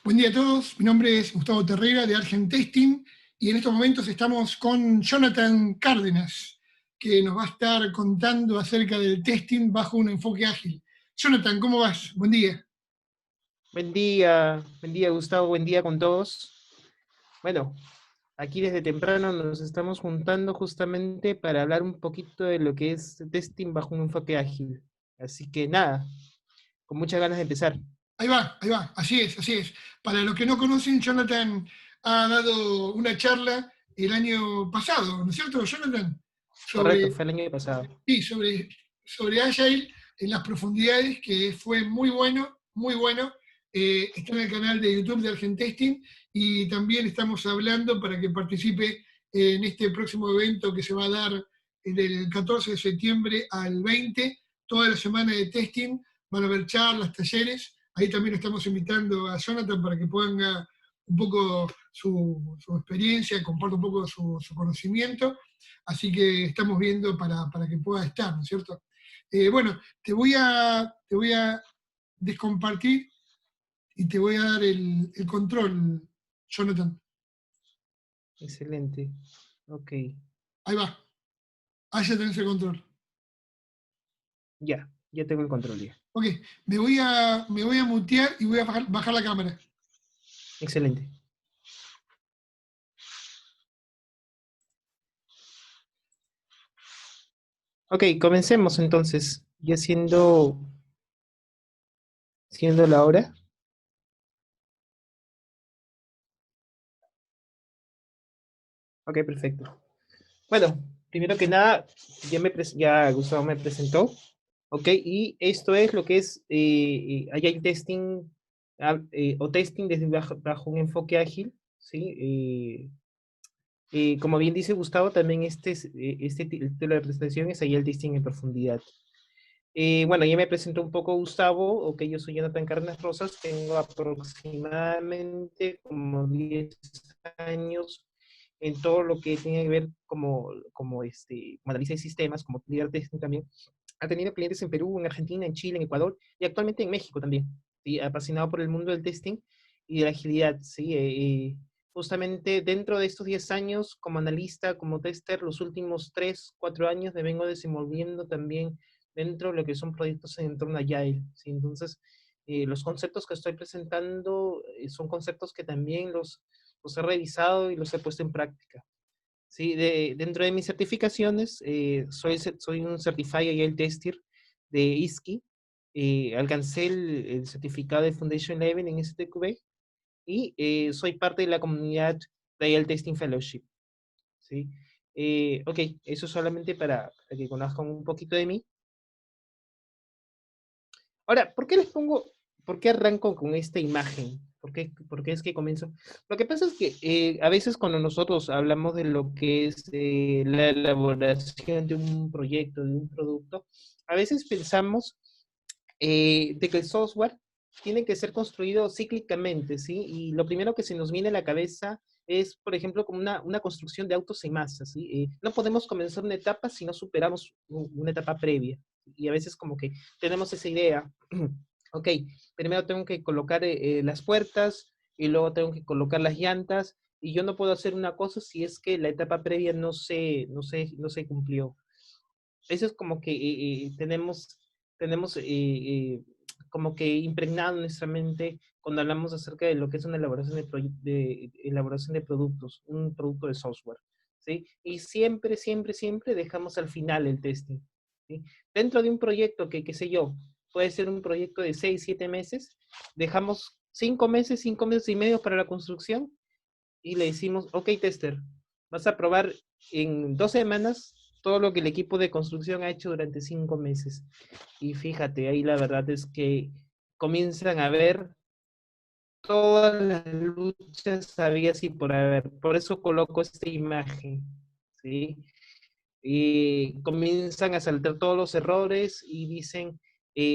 Buen día a todos, mi nombre es Gustavo Terrera de Argent Testing y en estos momentos estamos con Jonathan Cárdenas, que nos va a estar contando acerca del testing bajo un enfoque ágil. Jonathan, ¿cómo vas? Buen día. Buen día Gustavo, buen día con todos. Bueno, aquí desde temprano nos estamos juntando justamente para hablar un poquito de lo que es testing bajo un enfoque ágil. Así que nada, con muchas ganas de empezar. Ahí va, así es, así es. Para los que no conocen, Jonathan ha dado una charla el año pasado, ¿no es cierto, Jonathan? Correcto, Sobre, fue el año pasado. sí, sobre Agile en las profundidades, que fue muy bueno, muy bueno. Está en el canal de YouTube de Argentesting y también estamos hablando para que participe en este próximo evento que se va a dar del 14 de septiembre al 20, toda la semana de testing. Van a haber charlas, talleres. Ahí también estamos invitando a Jonathan para que ponga un poco su experiencia, comparta un poco su conocimiento. Así que estamos viendo para que pueda estar, ¿no es cierto? Bueno, te voy a descompartir y te voy a dar el control, Jonathan. Excelente. Ok, Ahí va, ahí ya tenés el control. ya tengo el control ya. Ok, me voy a mutear y voy a bajar la cámara. Excelente. Ok, comencemos entonces, ya siendo la hora. Ok, perfecto. Bueno, primero que nada, ya Gustavo me presentó. Ok, y esto es lo que es Agile Testing o testing desde bajo un enfoque ágil, ¿sí? Como bien dice Gustavo, también este título de presentación es Agile Testing en profundidad. Bueno, ya me presentó un poco Gustavo, ok, yo soy Jonathan Cárdenas Rosas, tengo aproximadamente como 10 años en todo lo que tiene que ver como análisis de sistemas, como líder testing también. Ha tenido clientes en Perú, en Argentina, en Chile, en Ecuador y actualmente en México también. ¿Sí? Apasionado por el mundo del testing y de la agilidad. ¿Sí? Justamente dentro de estos 10 años, como analista, como tester, los últimos 3, 4 años me vengo desenvolviendo también dentro de lo que son proyectos en entorno Agile. ¿Sí? Entonces, los conceptos que estoy presentando son conceptos que también los he revisado y los he puesto en práctica. Sí, dentro de mis certificaciones, soy un Certified Agile Tester de ISKI. Alcancé el certificado de Foundation Level en STQB y soy parte de la comunidad de Agile Testing Fellowship. ¿Sí? Ok, eso solamente para que conozcan un poquito de mí. Ahora, por qué arranco con esta imagen? Por qué es que comienzo? Lo que pasa es que a veces cuando nosotros hablamos de lo que es la elaboración de un proyecto, de un producto, a veces pensamos de que el software tiene que ser construido cíclicamente, ¿sí? Y lo primero que se nos viene a la cabeza es, por ejemplo, como una construcción de autos en masa, ¿sí? No podemos comenzar una etapa si no superamos una etapa previa. Y a veces como que tenemos esa idea, ok, primero tengo que colocar las puertas y luego tengo que colocar las llantas y yo no puedo hacer una cosa si es que la etapa previa no se cumplió. Eso es como que tenemos como que impregnado en nuestra mente cuando hablamos acerca de lo que es una elaboración de elaboración de productos, un producto de software, ¿sí? Y siempre dejamos al final el testing, ¿sí? Dentro de un proyecto que, qué sé yo, puede ser un proyecto de 6, 7 meses, dejamos 5 meses y medio para la construcción y le decimos, ok, tester, vas a probar en 2 semanas todo lo que el equipo de construcción ha hecho durante 5 meses. Y fíjate, ahí la verdad es que comienzan a ver todas las luchas habidas y por haber. Por eso coloco esta imagen, ¿sí? Y comienzan a saltar todos los errores y dicen,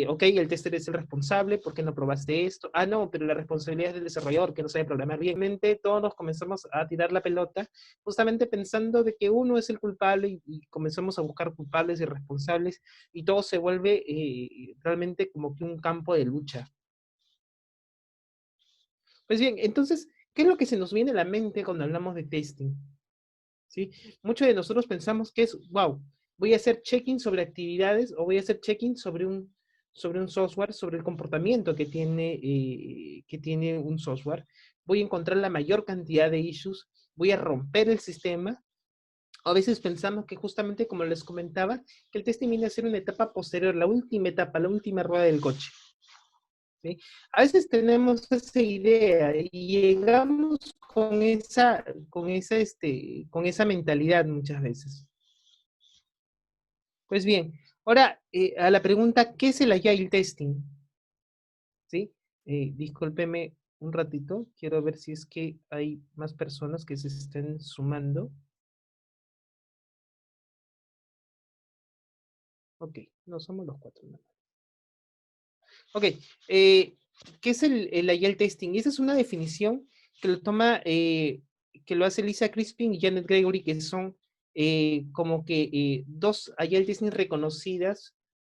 ok, el tester es el responsable, ¿por qué no probaste esto? Ah, no, pero la responsabilidad es del desarrollador que no sabe programar bien. Mente, todos nos comenzamos a tirar la pelota, justamente pensando de que uno es el culpable y comenzamos a buscar culpables y responsables y todo se vuelve realmente como que un campo de lucha. Pues bien, entonces, ¿qué es lo que se nos viene a la mente cuando hablamos de testing? ¿Sí? Muchos de nosotros pensamos que es, wow, voy a hacer check-in sobre actividades o voy a hacer check-in sobre un software, sobre el comportamiento que tiene un software. Voy a encontrar la mayor cantidad de issues, voy a romper el sistema. A veces pensamos que justamente, como les comentaba, que el testing viene a ser una etapa posterior, la última etapa, la última rueda del coche. ¿Sí? A veces tenemos esa idea y llegamos con esa mentalidad muchas veces. Pues bien, ahora a la pregunta, ¿qué es el Agile Testing? ¿Sí? Discúlpeme un ratito, quiero ver si es que hay más personas que se estén sumando. Ok, no somos los cuatro. No. Ok, ¿qué es el Agile Testing? Esa es una definición que lo toma, que lo hace Lisa Crispin y Janet Gregory, que son como que dos Agile Testing reconocidas,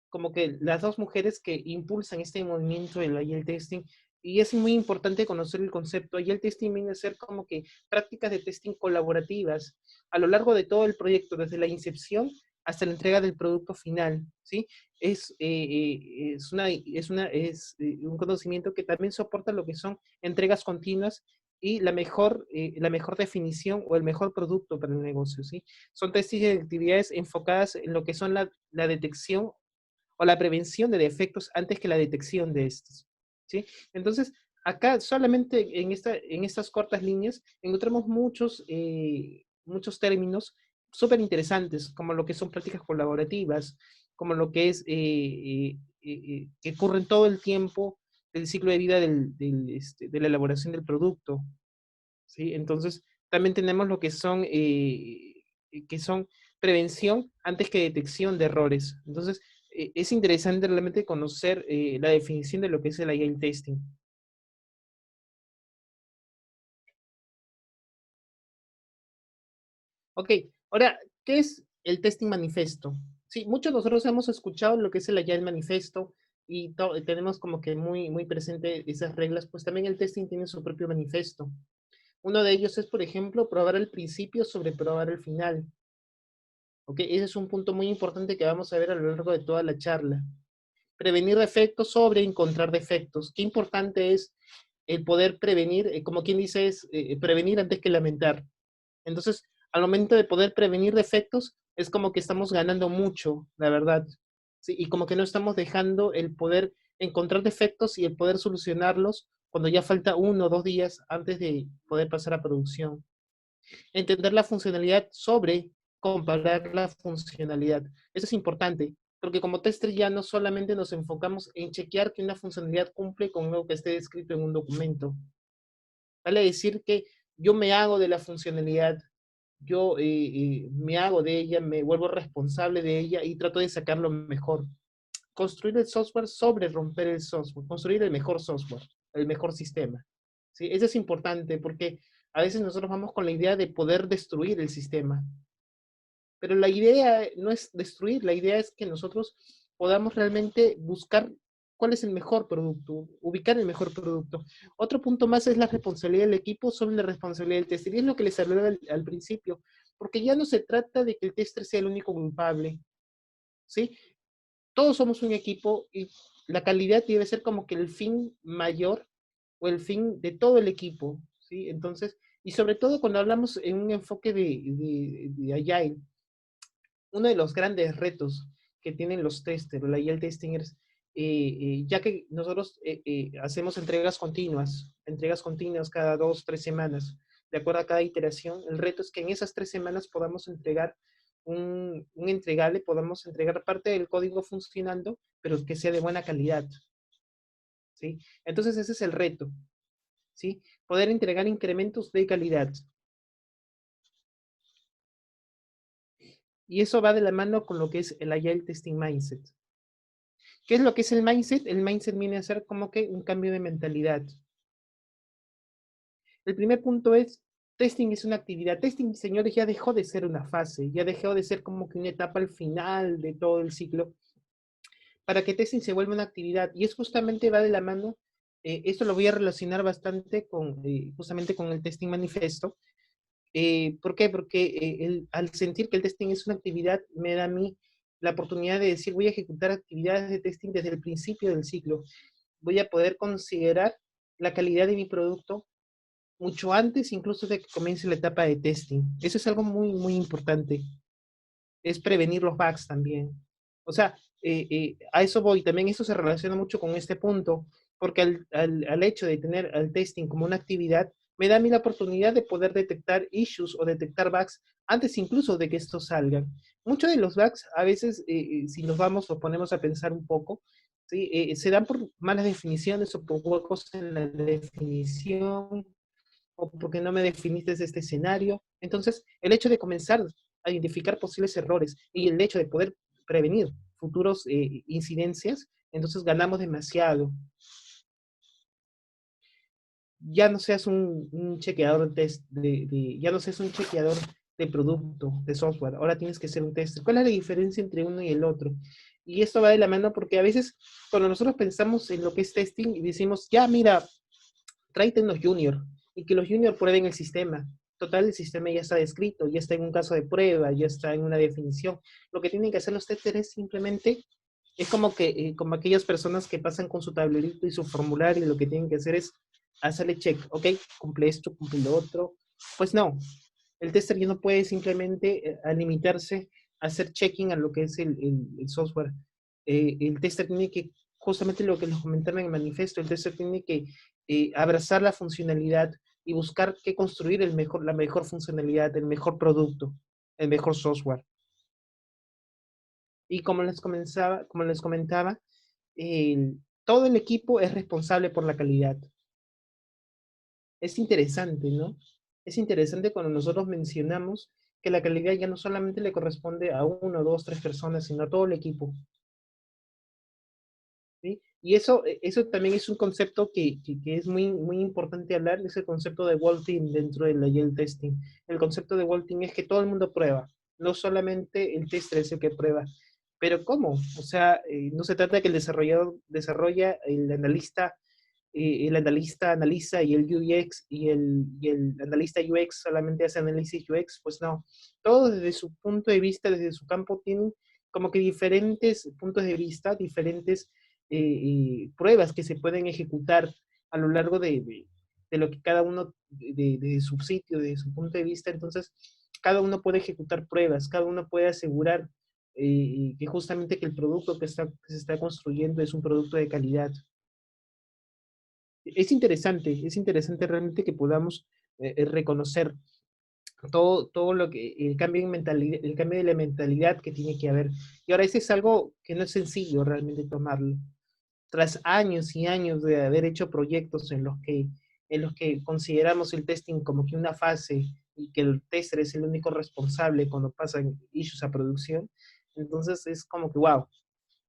como que las dos mujeres que impulsan este movimiento del Agile Testing. Y es muy importante conocer el concepto. Agile Testing viene a ser como que prácticas de testing colaborativas a lo largo de todo el proyecto, desde la incepción hasta la entrega del producto final, ¿sí? Es un conocimiento que también soporta lo que son entregas continuas y la mejor definición o el mejor producto para el negocio, ¿sí? Son testing de actividades enfocadas en lo que son la detección o la prevención de defectos antes que la detección de estos, ¿sí? Entonces, acá solamente en estas cortas líneas encontramos muchos términos súper interesantes, como lo que son prácticas colaborativas, como lo que es que ocurren todo el tiempo del ciclo de vida de la elaboración del producto, ¿sí? Entonces, también tenemos lo que son prevención antes que detección de errores. Entonces, es interesante realmente conocer la definición de lo que es el Agile Testing. Ok, ahora, ¿qué es el Testing Manifesto? Sí, muchos de nosotros hemos escuchado lo que es el Agile Manifesto y tenemos como que muy presente esas reglas, pues también el testing tiene su propio manifesto. Uno de ellos es, por ejemplo, probar el principio sobre probar el final. ¿Ok? Ese es un punto muy importante que vamos a ver a lo largo de toda la charla. Prevenir defectos sobre encontrar defectos. Qué importante es el poder prevenir, como quien dice, es prevenir antes que lamentar. Entonces, al momento de poder prevenir defectos, es como que estamos ganando mucho, la verdad. ¿Sí? Y como que no estamos dejando el poder encontrar defectos y el poder solucionarlos cuando ya falta 1 o 2 días antes de poder pasar a producción. Entender la funcionalidad sobre comparar la funcionalidad. Eso es importante, porque como tester ya no solamente nos enfocamos en chequear que una funcionalidad cumple con lo que esté descrito en un documento. Vale decir que yo me hago de la funcionalidad, yo me hago de ella, me vuelvo responsable de ella y trato de sacar lo mejor. Construir el software sobre romper el software, construir el mejor software, el mejor sistema. ¿Sí? Eso es importante porque a veces nosotros vamos con la idea de poder destruir el sistema, pero la idea no es destruir, la idea es que nosotros podamos realmente buscar cuál es el mejor producto, ubicar el mejor producto. Otro punto más es la responsabilidad del equipo sobre la responsabilidad del tester, y es lo que les hablaba al principio, porque ya no se trata de que el tester sea el único culpable, ¿sí? Todos somos un equipo y la calidad debe ser como que el fin mayor o el fin de todo el equipo, ¿sí? Entonces, y sobre todo cuando hablamos en un enfoque de Agile, uno de los grandes retos que tienen los testers, los Agile testers, ya que nosotros hacemos entregas continuas cada 2 o 3 semanas, de acuerdo a cada iteración, el reto es que en esas 3 semanas podamos entregar un entregable, podamos entregar parte del código funcionando, pero que sea de buena calidad, ¿sí? Entonces ese es el reto, ¿sí? Poder entregar incrementos de calidad. Y eso va de la mano con lo que es el Agile Testing Mindset. ¿Qué es lo que es el mindset? El mindset viene a ser como que un cambio de mentalidad. El primer punto es, testing es una actividad. Testing, señores, ya dejó de ser una fase, ya dejó de ser como que una etapa al final de todo el ciclo, para que testing se vuelva una actividad. Y es justamente va de la mano Esto lo voy a relacionar bastante con, justamente con el testing manifesto. ¿Por qué? Porque al sentir que el testing es una actividad, me da a mí la oportunidad de decir, voy a ejecutar actividades de testing desde el principio del ciclo. Voy a poder considerar la calidad de mi producto mucho antes incluso de que comience la etapa de testing. Eso es algo muy, muy importante. Es prevenir los bugs también. O sea, a eso voy. También eso se relaciona mucho con este punto, porque al hecho de tener al testing como una actividad, me da a mí la oportunidad de poder detectar issues o detectar bugs antes incluso de que estos salgan. Muchos de los bugs, a veces, si nos vamos o ponemos a pensar un poco, ¿sí? Se dan por malas definiciones o por huecos en la definición o porque no me definiste este escenario. Entonces, el hecho de comenzar a identificar posibles errores y el hecho de poder prevenir futuros incidencias, entonces ganamos demasiado. Ya no seas un chequeador de test, ya no seas un chequeador de producto, de software, ahora tienes que ser un tester. ¿Cuál es la diferencia entre uno y el otro? Y esto va de la mano porque a veces cuando nosotros pensamos en lo que es testing y decimos, ya mira, tráete los junior y que los junior prueben el sistema. Total, el sistema ya está descrito, ya está en un caso de prueba, ya está en una definición. Lo que tienen que hacer los testers es simplemente, es como que, como aquellas personas que pasan con su tablerito y su formulario y lo que tienen que hacer es hacerle check, ok, cumple esto, cumple lo otro. Pues no, el tester ya no puede simplemente limitarse a hacer checking a lo que es el software. El tester tiene que, justamente lo que les comentaba en el manifiesto, el tester tiene que abrazar la funcionalidad y buscar qué construir la mejor funcionalidad, el mejor producto, el mejor software. Y como les comentaba, todo el equipo es responsable por la calidad. Es interesante, ¿no? Es interesante cuando nosotros mencionamos que la calidad ya no solamente le corresponde a uno, dos, tres personas, sino a todo el equipo. ¿Sí? Y eso también es un concepto que es muy, muy importante hablar, es el concepto de Wall Team dentro del Agile Testing. El concepto de Wall Team es que todo el mundo prueba, no solamente el tester es el que prueba. Pero ¿cómo? O sea, no se trata de que el desarrollador desarrolla, el analista analiza y el UX y el analista UX solamente hace análisis UX, pues no. Todos desde su punto de vista, desde su campo, tienen como que diferentes puntos de vista, diferentes pruebas que se pueden ejecutar a lo largo de lo que cada uno, de su sitio, de su punto de vista. Entonces, cada uno puede ejecutar pruebas, cada uno puede asegurar que justamente que el producto que se está construyendo es un producto de calidad. Es interesante realmente que podamos reconocer todo lo que, el cambio de la mentalidad que tiene que haber. Y ahora ese es algo que no es sencillo realmente tomarlo. Tras años y años de haber hecho proyectos en los que consideramos el testing como que una fase y que el tester es el único responsable cuando pasan issues a producción, entonces es como que, wow,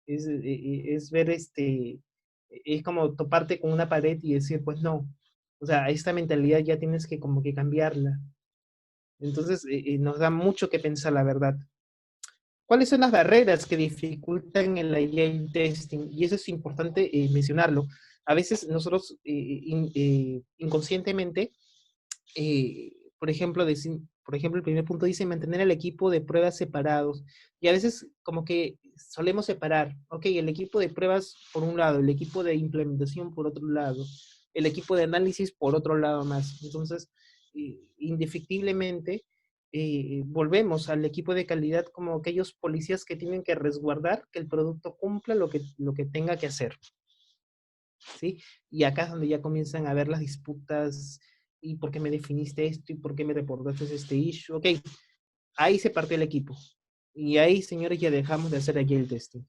es ver es como toparte con una pared y decir, pues no, o sea, esta mentalidad ya tienes que como que cambiarla. Entonces, nos da mucho que pensar, la verdad. ¿Cuáles son las barreras que dificultan el agile testing? Y eso es importante mencionarlo. A veces nosotros inconscientemente, por ejemplo, el primer punto dice mantener el equipo de pruebas separados. Y a veces como que solemos separar, ok, el equipo de pruebas por un lado, el equipo de implementación por otro lado, el equipo de análisis por otro lado más. Entonces, indefectiblemente, volvemos al equipo de calidad como aquellos policías que tienen que resguardar que el producto cumpla lo que tenga que hacer. ¿Sí? Y acá es donde ya comienzan a ver las disputas y por qué me definiste esto y por qué me reportaste este issue. Ok, ahí se partió el equipo. Y ahí, señores, ya dejamos de hacer aquí el testing.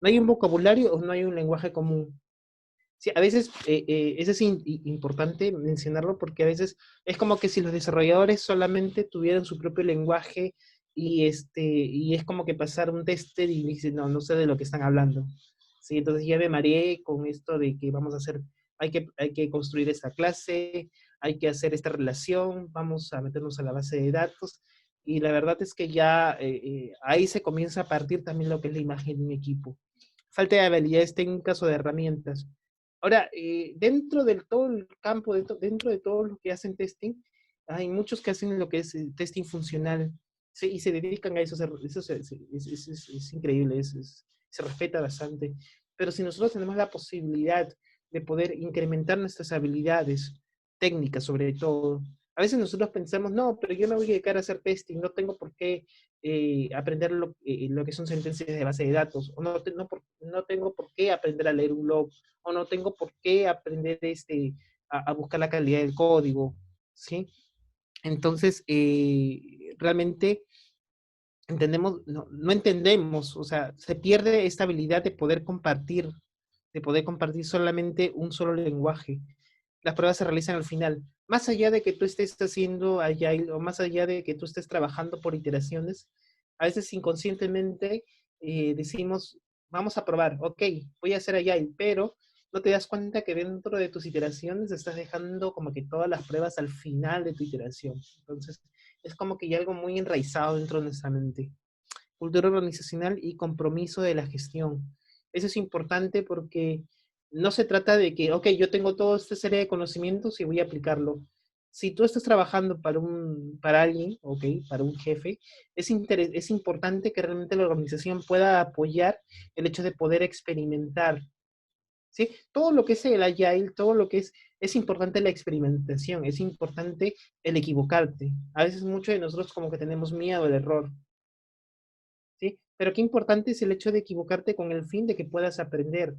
No hay un vocabulario o no hay un lenguaje común. Sí, a veces eso es importante mencionarlo porque a veces es como que si los desarrolladores solamente tuvieran su propio lenguaje y es como que pasar un tester y dicen, no, no sé de lo que están hablando. Sí, entonces ya me mareé con esto de que vamos a hacer, hay que construir esta clase, hay que hacer esta relación, vamos a meternos a la base de datos. Y la verdad es que ya ahí se comienza a partir también lo que es la imagen de un equipo. Falta de habilidades técnicas o de herramientas. Ahora, dentro del todo el campo, dentro de todo lo que hacen testing, hay muchos que hacen lo que es testing funcional, sí, y se dedican a eso, eso es increíble, se respeta bastante. Pero si nosotros tenemos la posibilidad de poder incrementar nuestras habilidades técnicas, sobre todo, a veces nosotros pensamos, no, pero yo me voy a dedicar a hacer testing, no tengo por qué aprender lo que son sentencias de base de datos, o no tengo por qué aprender a leer un log, o no tengo por qué aprender a buscar la calidad del código, ¿sí? Entonces, realmente entendemos, no entendemos, o sea, se pierde esta habilidad de poder compartir solamente un solo lenguaje. Las pruebas se realizan al final. Más allá de que tú estés haciendo Agile o más allá de que tú estés trabajando por iteraciones, a veces inconscientemente decimos, vamos a probar, ok, voy a hacer Agile, pero no te das cuenta que dentro de tus iteraciones estás dejando como que todas las pruebas al final de tu iteración. Entonces, es como que hay algo muy enraizado dentro de nuestra mente. Cultura organizacional y compromiso de la gestión. Eso es importante porque no se trata de que, ok, yo tengo toda esta serie de conocimientos y voy a aplicarlo. Si tú estás trabajando para alguien, ok, para un jefe, es importante que realmente la organización pueda apoyar el hecho de poder experimentar, ¿sí? Todo lo que es el agile, todo lo que es importante la experimentación, es importante el equivocarte. A veces muchos de nosotros como que tenemos miedo al error, ¿sí? Pero qué importante es el hecho de equivocarte con el fin de que puedas aprender.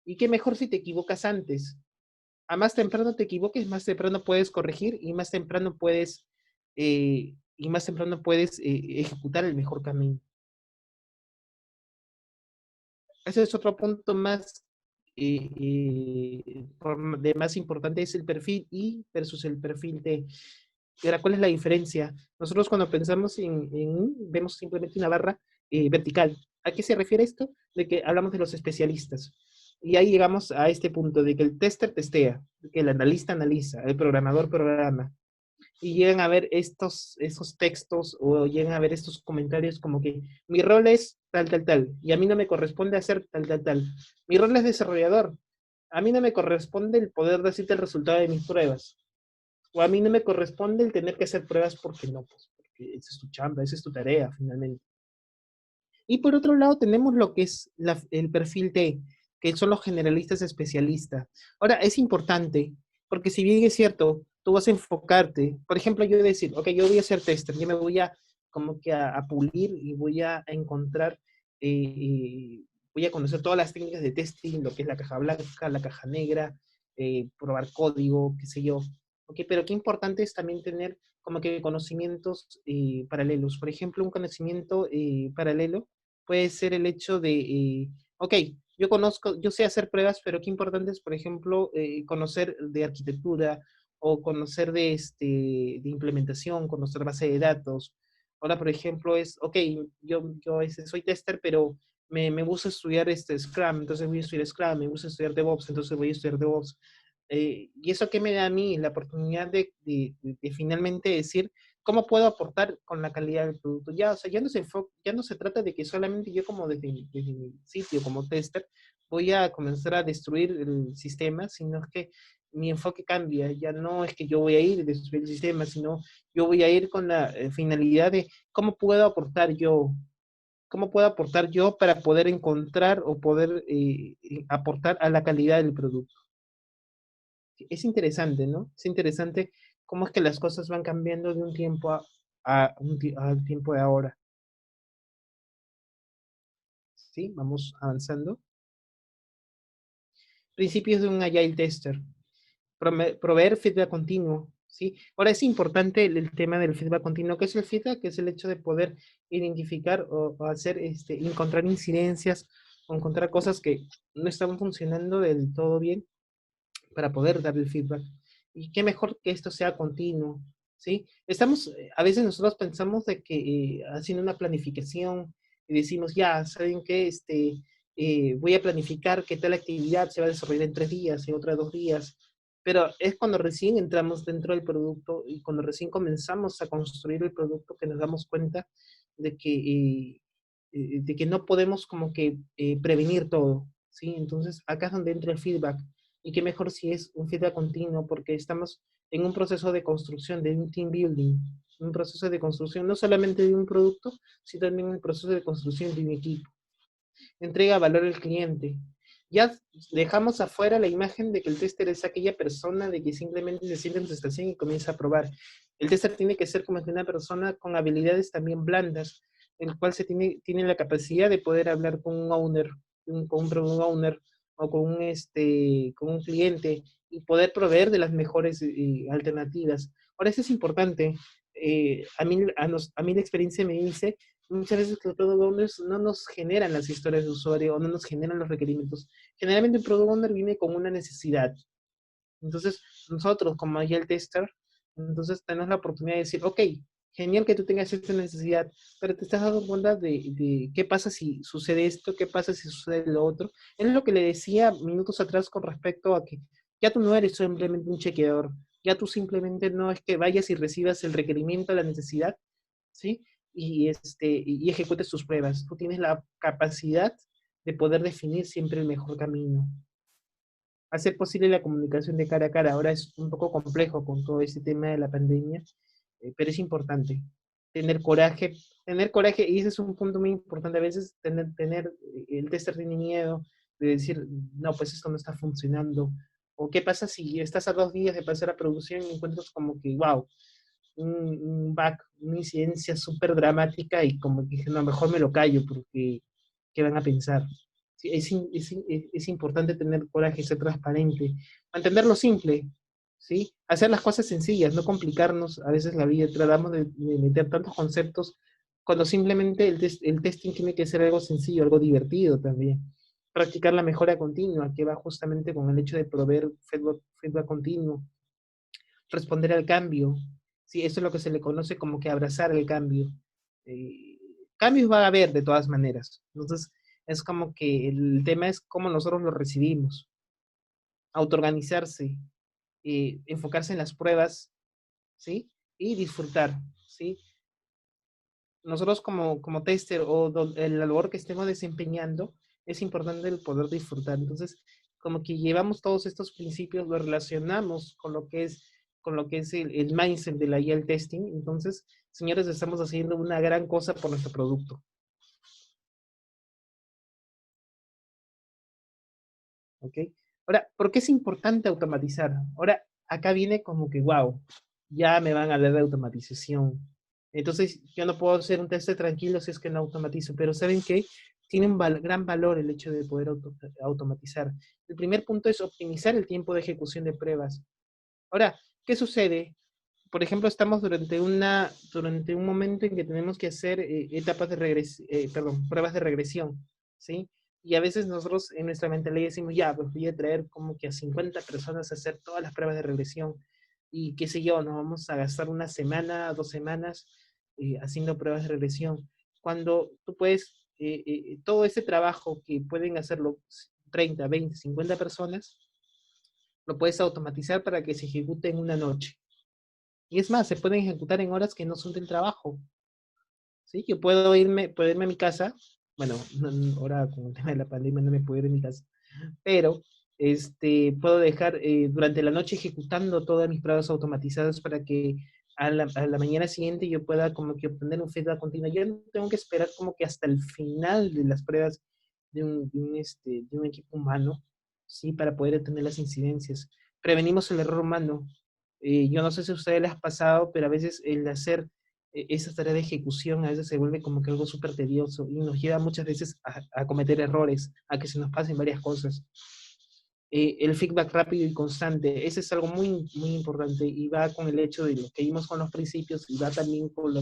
Y qué mejor si te equivocas antes. A más temprano te equivoques, más temprano puedes corregir y más temprano puedes ejecutar el mejor camino. Ese es otro punto más de más importante, es el perfil I versus el perfil T. Ahora, ¿cuál es la diferencia? Nosotros cuando pensamos vemos simplemente una barra vertical. ¿A qué se refiere esto? De que hablamos de los especialistas. Y ahí llegamos a este punto de que el tester testea, que el analista analiza, el programador programa, y llegan a ver esos textos o llegan a ver estos comentarios como que mi rol es tal, tal, tal, y a mí no me corresponde hacer tal, tal, tal. Mi rol es desarrollador. A mí no me corresponde el poder decirte el resultado de mis pruebas. O a mí no me corresponde el tener que hacer pruebas porque no, pues, porque esa es tu chamba, esa es tu tarea finalmente. Y por otro lado tenemos lo que es el perfil T, que son los generalistas especialistas. Ahora, es importante, porque si bien es cierto, tú vas a enfocarte, por ejemplo, yo voy a decir, ok, yo voy a ser tester, yo me voy a como que a pulir y voy a encontrar, voy a conocer todas las técnicas de testing, lo que es la caja blanca, la caja negra, probar código, qué sé yo. Okay, pero qué importante es también tener como que conocimientos paralelos. Por ejemplo, un conocimiento paralelo puede ser el hecho de, ok, yo sé hacer pruebas, pero qué importante es, por ejemplo, conocer de arquitectura o conocer de implementación, conocer base de datos. Ahora, por ejemplo, ok, yo soy tester, pero me gusta estudiar Scrum, entonces voy a estudiar Scrum, me gusta estudiar DevOps, entonces voy a estudiar DevOps. Y eso que me da a mí la oportunidad de finalmente decir, ¿cómo puedo aportar con la calidad del producto? Ya, o sea, ya no se trata de que solamente yo como desde mi sitio, como tester, voy a comenzar a destruir el sistema, sino es que mi enfoque cambia. Ya no es que yo voy a ir a destruir el sistema, sino yo voy a ir con la finalidad de cómo puedo aportar yo para poder encontrar o poder aportar a la calidad del producto. Es interesante, ¿no? Es interesante cómo es que las cosas van cambiando de un tiempo al tiempo de ahora. ¿Sí? Vamos avanzando. Principios de un Agile Tester. Proveer feedback continuo. ¿Sí? Ahora es importante el tema del feedback continuo. ¿Qué es el feedback? Que es el hecho de poder identificar o hacer, encontrar incidencias o encontrar cosas que no estaban funcionando del todo bien para poder dar el feedback. Y qué mejor que esto sea continuo, ¿sí? A veces nosotros pensamos de que haciendo una planificación y decimos, ya, ¿saben qué? Voy a planificar que tal actividad se va a desarrollar en 3 días, en otra 2 días, pero es cuando recién entramos dentro del producto y cuando recién comenzamos a construir el producto que nos damos cuenta de que no podemos como que prevenir todo, ¿sí? Entonces, acá es donde entra el feedback. Y qué mejor si es un feedback continuo, porque estamos en un proceso de construcción, de un team building, un proceso de construcción no solamente de un producto, sino también un proceso de construcción de un equipo. Entrega valor al cliente. Ya dejamos afuera la imagen de que el tester es aquella persona de que simplemente se siente en su estación y comienza a probar. El tester tiene que ser como que una persona con habilidades también blandas, el cual tiene la capacidad de poder hablar con un owner, con un product owner o con un cliente y poder proveer de las mejores alternativas. Ahora, eso es importante. A mí la experiencia me dice muchas veces que los product owners no nos generan las historias de usuario o no nos generan los requerimientos. Generalmente un product owner viene con una necesidad. Entonces, nosotros como agile tester, entonces tenemos la oportunidad de decir, ok, genial que tú tengas esta necesidad, pero te estás dando cuenta de qué pasa si sucede esto, qué pasa si sucede lo otro. Es lo que le decía minutos atrás con respecto a que ya tú no eres simplemente un chequeador, ya tú simplemente no es que vayas y recibas el requerimiento, la necesidad, ¿sí? Y ejecutes tus pruebas. Tú tienes la capacidad de poder definir siempre el mejor camino. Hacer posible la comunicación de cara a cara. Ahora es un poco complejo con todo este tema de la pandemia, pero es importante tener coraje, y ese es un punto muy importante. A veces el tester tiene miedo de decir, no, pues esto no está funcionando. O qué pasa si estás a 2 días de pasar a producción y encuentras como que, wow, un bug, una incidencia súper dramática y como que dije, no, mejor me lo callo porque ¿qué van a pensar? Sí, es importante tener coraje, ser transparente, mantenerlo simple, ¿sí? Hacer las cosas sencillas, no complicarnos a veces la vida. Tratamos de meter tantos conceptos cuando simplemente el testing tiene que ser algo sencillo, algo divertido también. Practicar la mejora continua, que va justamente con el hecho de proveer feedback continuo, responder al cambio. Sí, eso es lo que se le conoce como que abrazar el cambio. Eh, Cambios va a haber de todas maneras. Entonces, es como que el tema es cómo nosotros lo recibimos. Autoorganizarse, enfocarse en las pruebas, ¿sí? Y disfrutar, ¿sí? Nosotros como tester o el labor que estemos desempeñando, es importante el poder disfrutar. Entonces, como que llevamos todos estos principios, lo relacionamos con lo que es el mindset de la IEL testing. Entonces, señores, estamos haciendo una gran cosa por nuestro producto. ¿Ok? Ahora, ¿por qué es importante automatizar? Ahora, acá viene como que, wow, ya me van a hablar de automatización. Entonces, yo no puedo hacer un test tranquilo si es que no automatizo, pero ¿saben qué? Tiene un gran valor el hecho de poder automatizar. El primer punto es optimizar el tiempo de ejecución de pruebas. Ahora, ¿qué sucede? Por ejemplo, estamos durante un momento en que tenemos que hacer pruebas de regresión, ¿sí? Y a veces nosotros en nuestra mentalidad decimos, ya, pues voy a traer como que a 50 personas a hacer todas las pruebas de regresión y qué sé yo, nos vamos a gastar una semana, 2 semanas haciendo pruebas de regresión. Cuando tú puedes, todo ese trabajo que pueden hacerlo 30, 20, 50 personas, lo puedes automatizar para que se ejecute en una noche. Y es más, se pueden ejecutar en horas que no son del trabajo. ¿Sí? Yo puedo irme a mi casa. Bueno, ahora con el tema de la pandemia no me puedo ir a mi casa. Pero puedo dejar durante la noche ejecutando todas mis pruebas automatizadas para que a la mañana siguiente yo pueda como que obtener un feedback continuo. Yo no tengo que esperar como que hasta el final de las pruebas de un equipo humano, ¿sí? Para poder tener las incidencias. Prevenimos el error humano. Yo no sé si a ustedes les ha pasado, pero a veces el hacer esa tarea de ejecución a veces se vuelve como que algo súper tedioso y nos lleva muchas veces a cometer errores, a que se nos pasen varias cosas. El feedback rápido y constante, ese es algo muy, muy importante y va con el hecho de lo que vimos con los principios y va también con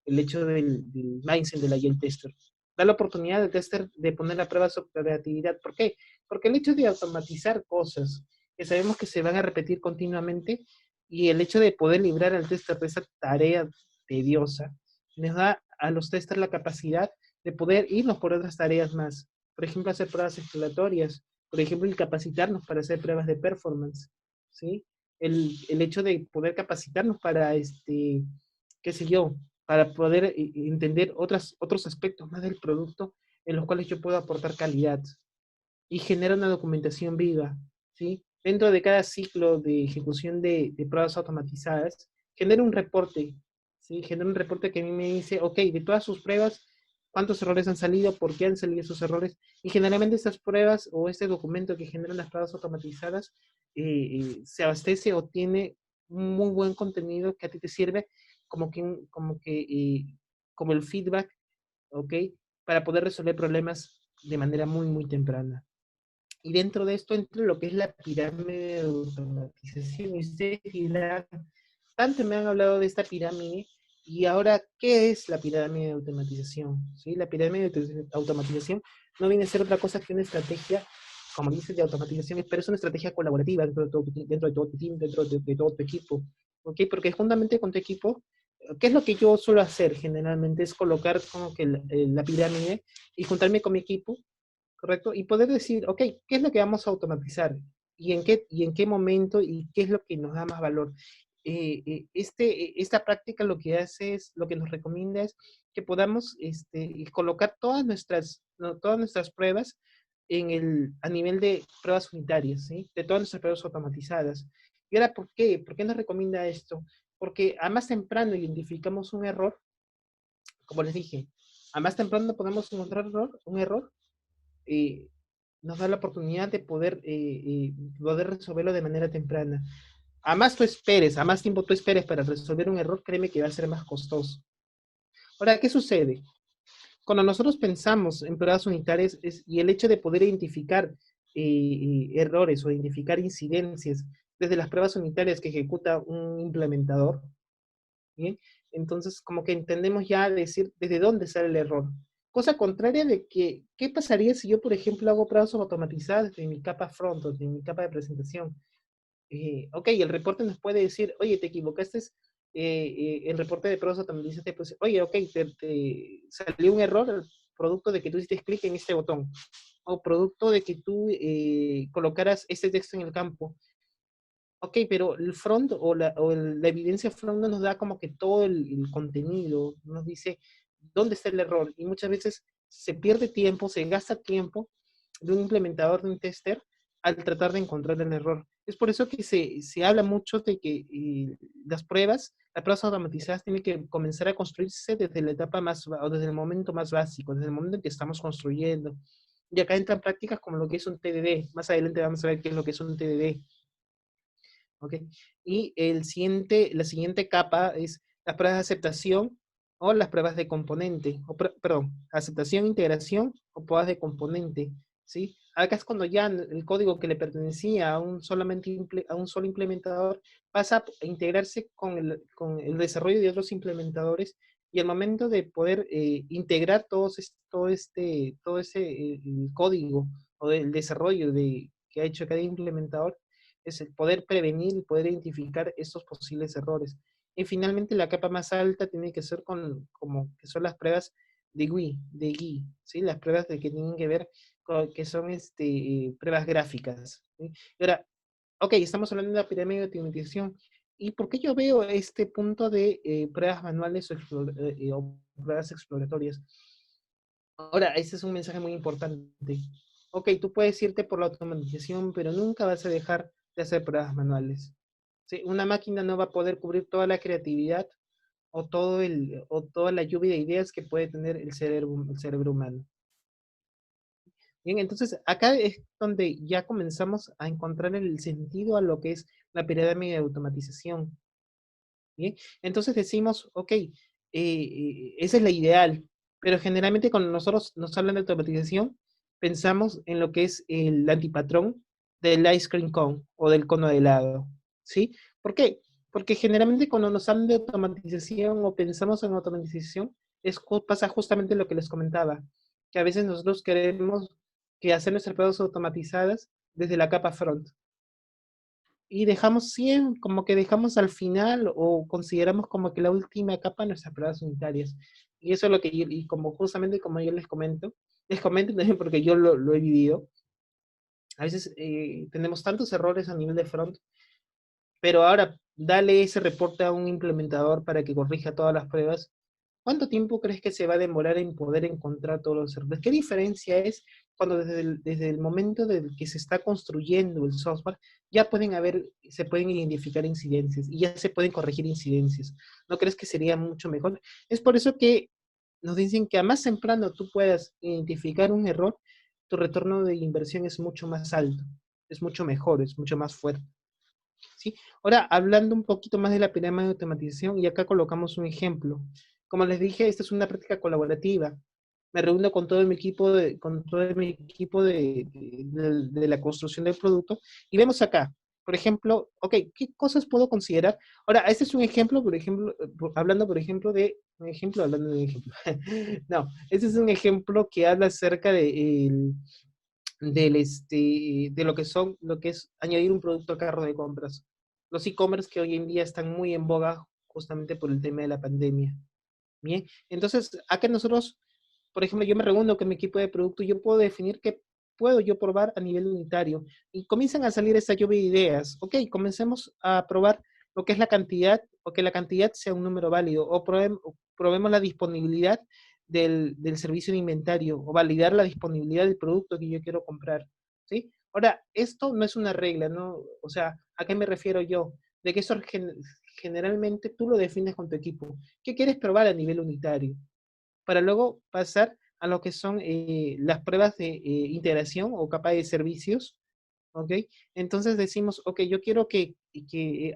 el hecho del mindset de la Agile Tester. Da la oportunidad al tester de poner a prueba su creatividad. ¿Por qué? Porque el hecho de automatizar cosas que sabemos que se van a repetir continuamente y el hecho de poder librar al tester de esa tarea tediosa, les da a los testers la capacidad de poder irnos por otras tareas más. Por ejemplo, hacer pruebas exploratorias, por ejemplo, el capacitarnos para hacer pruebas de performance, ¿sí? El hecho de poder capacitarnos para, qué sé yo, para poder entender otros aspectos más del producto en los cuales yo puedo aportar calidad. y genera una documentación viva, ¿sí? Dentro de cada ciclo de ejecución de pruebas automatizadas, genera un reporte, ¿sí? Genera un reporte que a mí me dice, ok, de todas sus pruebas, cuántos errores han salido, por qué han salido esos errores, y generalmente estas pruebas o este documento que generan las pruebas automatizadas se abastece o tiene un muy buen contenido que a ti te sirve como el feedback, ¿ok? Para poder resolver problemas de manera muy, muy temprana. Y dentro de esto entra lo que es la pirámide de automatización. Y ustedes dirán, tanto me han hablado de esta pirámide, y ahora, ¿qué es la pirámide de automatización? ¿Sí? La pirámide de automatización no viene a ser otra cosa que una estrategia, como dices, de automatización, pero es una estrategia colaborativa dentro de todo tu team, dentro de todo tu equipo. ¿Ok? Porque juntamente con tu equipo, ¿qué es lo que yo suelo hacer generalmente? Es colocar como que la pirámide y juntarme con mi equipo, ¿correcto? Y poder decir, ok, ¿qué es lo que vamos a automatizar? Y en qué momento? ¿Y qué es lo que nos da más valor? Esta práctica lo que hace es, lo que nos recomienda es que podamos colocar todas nuestras pruebas a nivel de pruebas unitarias, ¿sí? De todas nuestras pruebas automatizadas. ¿Y ahora por qué? ¿Por qué nos recomienda esto? Porque a más temprano identificamos un error, como les dije, a más temprano podemos encontrar un error, eh, nos da la oportunidad de poder resolverlo de manera temprana. A más tú esperes, a más tiempo tú esperes para resolver un error, créeme que va a ser más costoso. Ahora, ¿qué sucede? Cuando nosotros pensamos en pruebas unitarias y el hecho de poder identificar errores o identificar incidencias desde las pruebas unitarias que ejecuta un implementador, ¿bien? Entonces, como que entendemos ya decir desde dónde sale el error. Cosa contraria de que, ¿qué pasaría si yo, por ejemplo, hago pruebas automatizadas de mi capa front o de mi capa de presentación? Ok, el reporte nos puede decir, oye, te equivocaste, el reporte de pruebas automatizadas te puede decir, oye, ok, te salió un error, producto de que tú hiciste clic en este botón, o producto de que tú colocaras este texto en el campo. Ok, pero el front la evidencia front no nos da como que todo el contenido, nos dice dónde está el error. Y muchas veces se pierde tiempo, se gasta tiempo de un implementador, de un tester, al tratar de encontrar el error. Es por eso que se habla mucho de que las pruebas automatizadas tienen que comenzar a construirse desde la etapa o desde el momento más básico, desde el momento en que estamos construyendo. Y acá entran prácticas como lo que es un TDD. Más adelante vamos a ver qué es lo que es un TDD. ¿Ok? Y la siguiente capa es las pruebas de aceptación o las pruebas de componente, perdón, aceptación, integración o pruebas de componente, ¿sí? Acá es cuando ya el código que le pertenecía a un solo implementador pasa a integrarse con el desarrollo de otros implementadores, y al momento de poder integrar todo ese el código o el desarrollo que ha hecho cada implementador, es el poder prevenir y poder identificar estos posibles errores. Y finalmente la capa más alta tiene que ser como que son las pruebas de GUI, ¿sí? Las pruebas que tienen que ver con que son pruebas gráficas, ¿sí? Y ahora, ok, estamos hablando de la pirámide de automatización. ¿Y por qué yo veo este punto de pruebas manuales o pruebas exploratorias? Ahora, ese es un mensaje muy importante. Ok, tú puedes irte por la automatización, pero nunca vas a dejar de hacer pruebas manuales. ¿Sí? Una máquina no va a poder cubrir toda la creatividad o toda la lluvia de ideas que puede tener el cerebro humano. Bien, entonces acá es donde ya comenzamos a encontrar el sentido a lo que es la pirámide de automatización. Bien, entonces decimos, ok, esa es la ideal, pero generalmente cuando nosotros nos hablan de automatización, pensamos en lo que es el antipatrón del ice cream cone o del cono de helado, ¿sí? ¿Por qué? Porque generalmente cuando nos hablan de automatización o pensamos en automatización, pasa justamente lo que les comentaba, que a veces nosotros queremos que hacer nuestras pruebas automatizadas desde la capa front, y dejamos siempre, como que dejamos al final o consideramos como que la última capa nuestras pruebas unitarias. Y eso es lo que y como justamente como yo les comento también porque yo lo he vivido. A veces tenemos tantos errores a nivel de front, pero ahora dale ese reporte a un implementador para que corrija todas las pruebas ¿cuánto tiempo crees que se va a demorar en poder encontrar todos los errores? ¿Qué diferencia es cuando desde el momento del que se está construyendo el software, ya se pueden identificar incidencias y ya se pueden corregir incidencias? ¿No crees que sería mucho mejor? Es por eso que nos dicen que a más temprano tú puedas identificar un error, tu retorno de inversión es mucho más alto, es mucho mejor, es mucho más fuerte. ¿Sí? Ahora, hablando un poquito más de la pirámide de automatización, y acá colocamos un ejemplo. Como les dije, esta es una práctica colaborativa. Me reúno con todo mi equipo de la construcción del producto y vemos acá, por ejemplo, ok, ¿qué cosas puedo considerar? Ahora, este es un ejemplo, por ejemplo, hablando, por ejemplo, de un ejemplo, hablando de un ejemplo. No, este es un ejemplo que habla acerca de lo que es añadir un producto al carro de compras. Los e-commerce que hoy en día están muy en boga justamente por el tema de la pandemia. Bien, entonces acá nosotros, por ejemplo, yo me reúno con mi equipo de producto y yo puedo definir qué puedo yo probar a nivel unitario y comienzan a salir esta lluvia de ideas. Ok, comencemos a probar lo que es la cantidad o que la cantidad sea un número válido o probemos la disponibilidad del servicio de inventario o validar la disponibilidad del producto que yo quiero comprar. ¿Sí? Ahora, esto no es una regla, ¿no? O sea, ¿a qué me refiero yo? De que eso generalmente tú lo defines con tu equipo. ¿Qué quieres probar a nivel unitario? Para luego pasar a lo que son las pruebas de integración o capa de servicios, ¿ok? Entonces decimos, ok, yo quiero que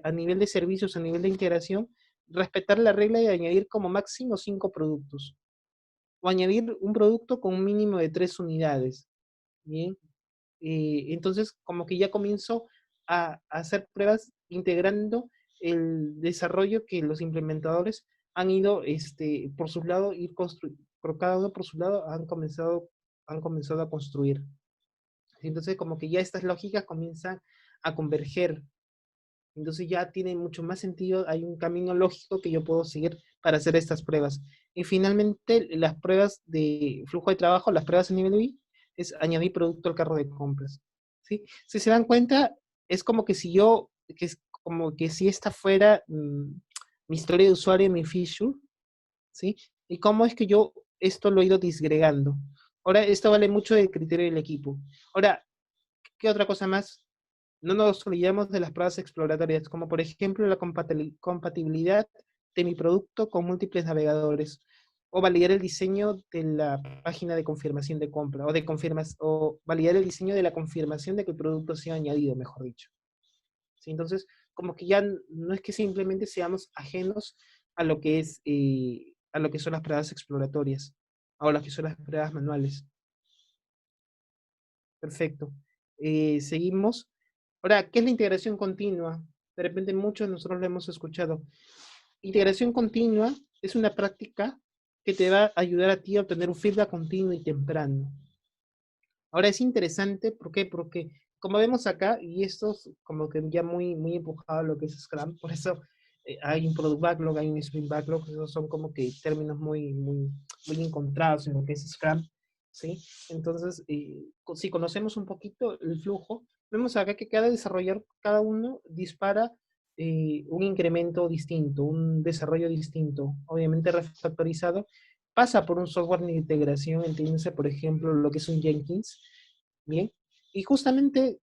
a nivel de servicios, a nivel de integración, respetar la regla de añadir como máximo 5 productos, o añadir un producto con un mínimo de 3 unidades, ¿bien? Entonces, como que ya comienzo a hacer pruebas integrando el desarrollo que los implementadores han ido, por su lado, por cada uno por su lado, han comenzado a construir. Entonces, como que ya estas lógicas comienzan a converger. Entonces ya tiene mucho más sentido, hay un camino lógico que yo puedo seguir para hacer estas pruebas. Y finalmente, las pruebas de flujo de trabajo, las pruebas a nivel B, es añadir producto al carro de compras. ¿Sí? Si se dan cuenta, es como que si es como que si esta fuera mi historia de usuario, mi feature, ¿sí? Y cómo es que yo esto lo he ido disgregando. Ahora, esto vale mucho del criterio del equipo. Ahora, ¿qué otra cosa más? No nos olvidemos de las pruebas exploratorias, como por ejemplo la compatibilidad de mi producto con múltiples navegadores, o validar el diseño de la página de confirmación de compra, o validar el diseño de la confirmación de que el producto sea añadido, mejor dicho. ¿Sí? Entonces, como que ya no es que simplemente seamos ajenos a lo que a lo que son las pruebas exploratorias, o las que son las pruebas manuales. Perfecto. Seguimos. Ahora, ¿qué es la integración continua? De repente muchos de nosotros lo hemos escuchado. Integración continua es una práctica que te va a ayudar a ti a obtener un feedback continuo y temprano. Ahora es interesante, ¿por qué? Porque como vemos acá, y esto es como que ya muy empujado a lo que es Scrum, por eso hay un Product Backlog, hay un Sprint Backlog, esos son como que términos muy encontrados en lo que es Scrum, ¿sí? Entonces, si conocemos un poquito el flujo, vemos acá que cada desarrollador, cada uno dispara un incremento distinto, un desarrollo distinto, obviamente refactorizado, pasa por un software de integración, entiéndase, por ejemplo, lo que es un Jenkins, ¿bien? Y justamente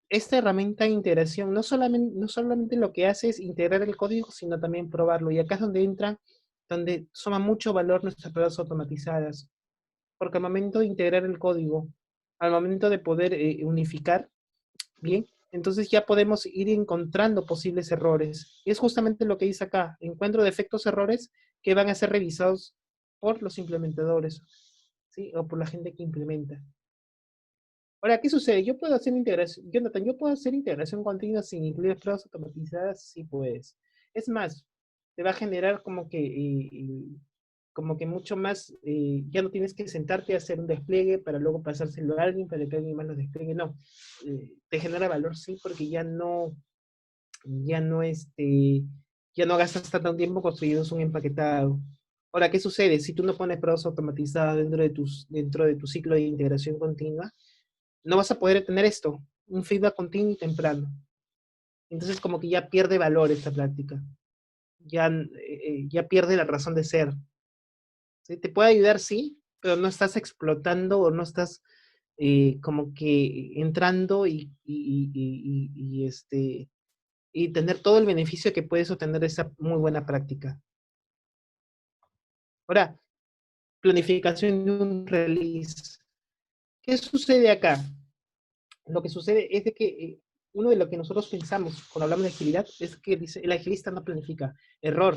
esta herramienta de integración no solamente lo que hace es integrar el código, sino también probarlo. Y acá es donde entra, donde suma mucho valor nuestras pruebas automatizadas. Porque al momento de integrar el código, al momento de poder unificar, ¿bien? Entonces ya podemos ir encontrando posibles errores. Y es justamente lo que dice acá. Encuentro defectos, errores que van a ser revisados por los implementadores, ¿sí? O por la gente que implementa. Ahora, ¿qué sucede? Yo puedo hacer integración, Jonathan, yo puedo hacer integración continua sin incluir pruebas automatizadas, sí puedes. Es más, te va a generar como que mucho más, ya no tienes que sentarte a hacer un despliegue para luego pasárselo a alguien para que alguien más lo despliegue, no. Te genera valor, sí, porque ya no, ya no gastas tanto tiempo construyendo un empaquetado. Ahora, ¿qué sucede? Si tú no pones pruebas automatizadas dentro de tu ciclo de integración continua, no vas a poder tener esto, un feedback continuo y temprano. Entonces como que ya pierde valor esta práctica, ya pierde la razón de ser. ¿sí? Te puede ayudar, sí, pero no estás explotando o no estás como que entrando y tener todo el beneficio que puedes obtener de esa muy buena práctica. Ahora, planificación de un release. ¿Qué sucede acá? Lo que sucede es de que uno de lo que nosotros pensamos cuando hablamos de agilidad es que dice, el agilista no planifica. Error.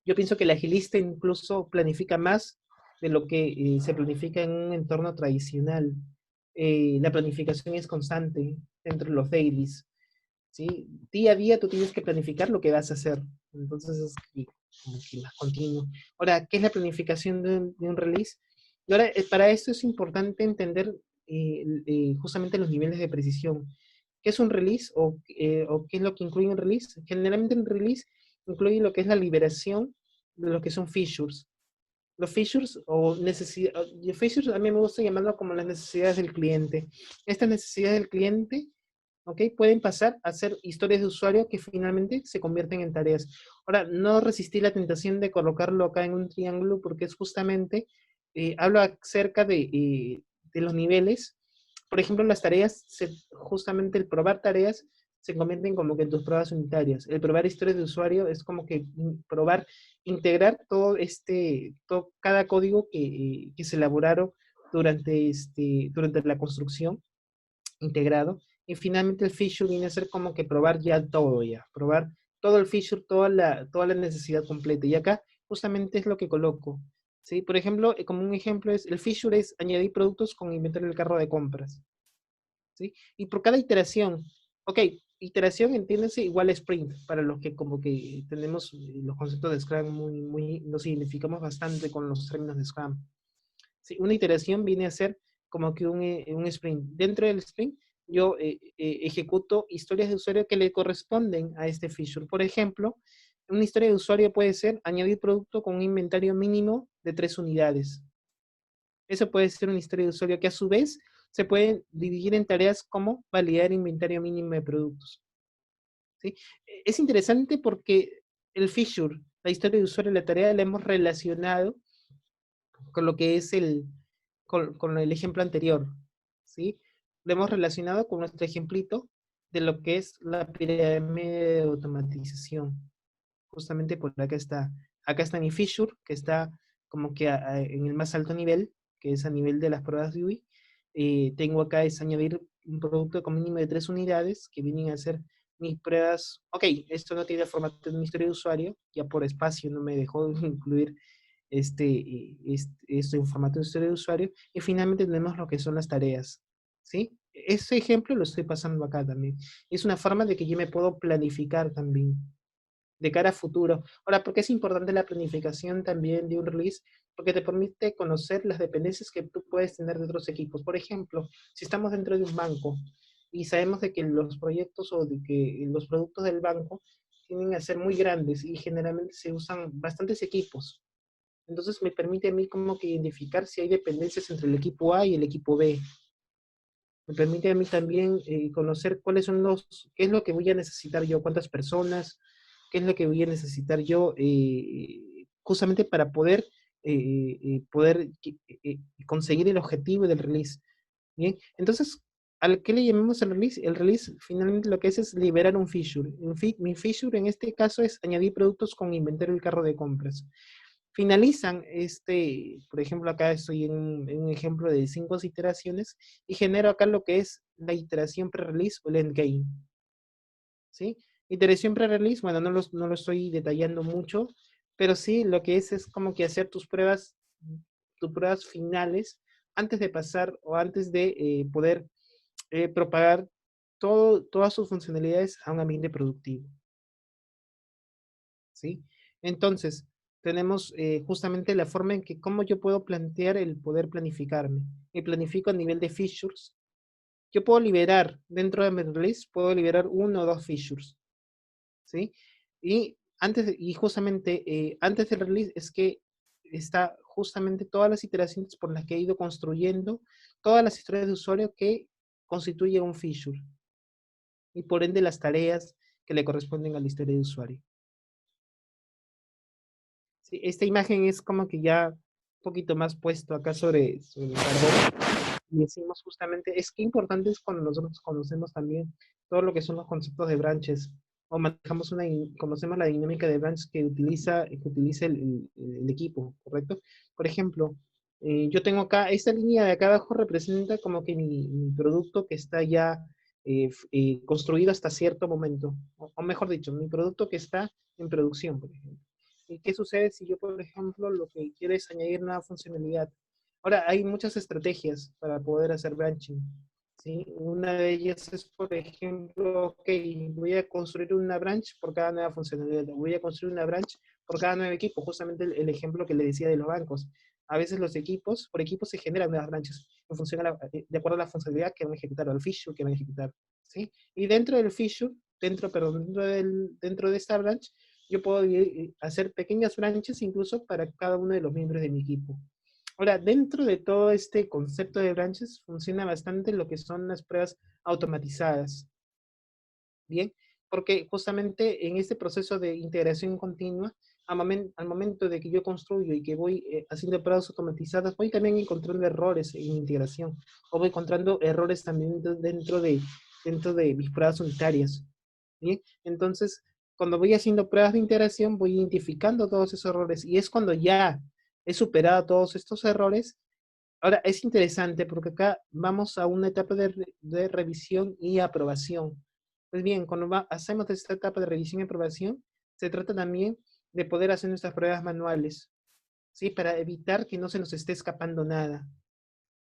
Yo pienso que el agilista incluso planifica más de lo que se planifica en un entorno tradicional. La planificación es constante dentro de los dailies, ¿sí? Día a día tú tienes que planificar lo que vas a hacer. Entonces es como que más continuo. Ahora, ¿qué es la planificación de un release? Y ahora, para esto es importante entender justamente los niveles de precisión. ¿Qué es un release o qué es lo que incluye un release? Generalmente un release incluye lo que es la liberación de lo que son features. Los features o necesidades, features a mí me gusta llamarlo como las necesidades del cliente. Estas necesidades del cliente, ¿ok? Pueden pasar a ser historias de usuario que finalmente se convierten en tareas. Ahora, no resistí la tentación de colocarlo acá en un triángulo porque es justamente, hablo acerca de los niveles. Por ejemplo, las tareas, justamente el probar tareas se convierten como que en tus pruebas unitarias. El probar historias de usuario es como que probar, integrar cada código que se elaboraron durante la construcción integrado. Y finalmente el feature viene a ser como que probar ya todo ya, probar todo el feature, toda la necesidad completa. Y acá justamente es lo que coloco. ¿Sí? Por ejemplo, como un ejemplo es, el feature es añadir productos con inventario del carro de compras. ¿Sí? Y por cada iteración, ok, iteración entiéndase igual a sprint, para los que como que tenemos los conceptos de Scrum nos identificamos bastante con los términos de Scrum. ¿Sí? Una iteración viene a ser como que un sprint. Dentro del sprint, yo ejecuto historias de usuario que le corresponden a este feature. Por ejemplo, una historia de usuario puede ser añadir producto con un inventario mínimo de 3 unidades. Eso puede ser una historia de usuario que a su vez se puede dividir en tareas como validar inventario mínimo de productos. ¿Sí? Es interesante porque el feature, la historia de usuario y la tarea la hemos relacionado con lo que es con el ejemplo anterior, ¿sí? Lo hemos relacionado con nuestro ejemplito de lo que es la pirámide de automatización. Justamente por acá está. Acá está mi feature, que está como que en el más alto nivel, que es a nivel de las pruebas de UI. Tengo acá es añadir un producto con mínimo de 3 unidades, que vienen a ser mis pruebas. Ok, esto no tiene formato de un historia de usuario, ya por espacio no me dejó incluir esto en formato de historia de usuario, y finalmente tenemos lo que son las tareas, ¿sí? Ese ejemplo lo estoy pasando acá también. Es una forma de que yo me puedo planificar también de cara a futuro. Ahora, ¿por qué es importante la planificación también de un release? Porque te permite conocer las dependencias que tú puedes tener de otros equipos. Por ejemplo, si estamos dentro de un banco y sabemos de que los proyectos o de que los productos del banco tienden a ser muy grandes y generalmente se usan bastantes equipos. Entonces me permite a mí como que identificar si hay dependencias entre el equipo A y el equipo B. Me permite a mí también conocer cuáles son qué es lo que voy a necesitar yo, cuántas personas, qué es lo que voy a necesitar yo, justamente para conseguir el objetivo del release. Bien, entonces, ¿al qué le llamamos el release? El release finalmente lo que es liberar un feature. Mi feature en este caso es añadir productos con inventario del carro de compras. Finalizan por ejemplo, acá estoy en un ejemplo de 5 iteraciones y genero acá lo que es la iteración pre-release o el endgame. ¿Sí? Iteración pre-release, bueno, no lo estoy detallando mucho, pero sí lo que es como que hacer tus pruebas finales antes de pasar o antes de poder propagar todas sus funcionalidades a un ambiente productivo. ¿Sí? Entonces, tenemos justamente la forma en que cómo yo puedo plantear el poder planificarme. Y planifico a nivel de features. Yo puedo liberar, dentro de mi release, puedo liberar 1 o 2 features. ¿Sí? Y justamente antes del release es que está justamente todas las iteraciones por las que he ido construyendo, todas las historias de usuario que constituyen un feature. Y por ende las tareas que le corresponden a la historia de usuario. Sí, esta imagen es como que ya poquito más puesto acá sobre el carbón. Y decimos justamente, es que importante es cuando nosotros conocemos también todo lo que son los conceptos de branches, o manejamos conocemos la dinámica de branches que utiliza el equipo, ¿correcto? Por ejemplo, yo tengo acá, esta línea de acá abajo representa como que mi producto que está ya construido hasta cierto momento, o mejor dicho, mi producto que está en producción, por ejemplo. ¿Y qué sucede si yo, por ejemplo, lo que quiero es añadir nueva funcionalidad? Ahora, hay muchas estrategias para poder hacer branching, ¿sí? Una de ellas es, por ejemplo, ok, voy a construir una branch por cada nueva funcionalidad, voy a construir una branch por cada nuevo equipo, justamente el ejemplo que le decía de los bancos. A veces los equipos, por equipos se generan nuevas branches en función de acuerdo a la funcionalidad que van a ejecutar, o al feature que van a ejecutar, ¿sí? Y dentro del feature, dentro de esta branch, yo puedo hacer pequeñas branches incluso para cada uno de los miembros de mi equipo. Ahora, dentro de todo este concepto de branches, funciona bastante lo que son las pruebas automatizadas. Bien, porque justamente en este proceso de integración continua, al momento de que yo construyo y que voy haciendo pruebas automatizadas, voy también encontrando errores en integración, o voy encontrando errores también dentro de mis pruebas unitarias. Bien, entonces, cuando voy haciendo pruebas de integración, voy identificando todos esos errores, y es cuando ya he superado todos estos errores. Ahora, es interesante porque acá vamos a una etapa de revisión y aprobación. Pues bien, cuando hacemos esta etapa de revisión y aprobación, se trata también de poder hacer nuestras pruebas manuales, ¿sí? Para evitar que no se nos esté escapando nada.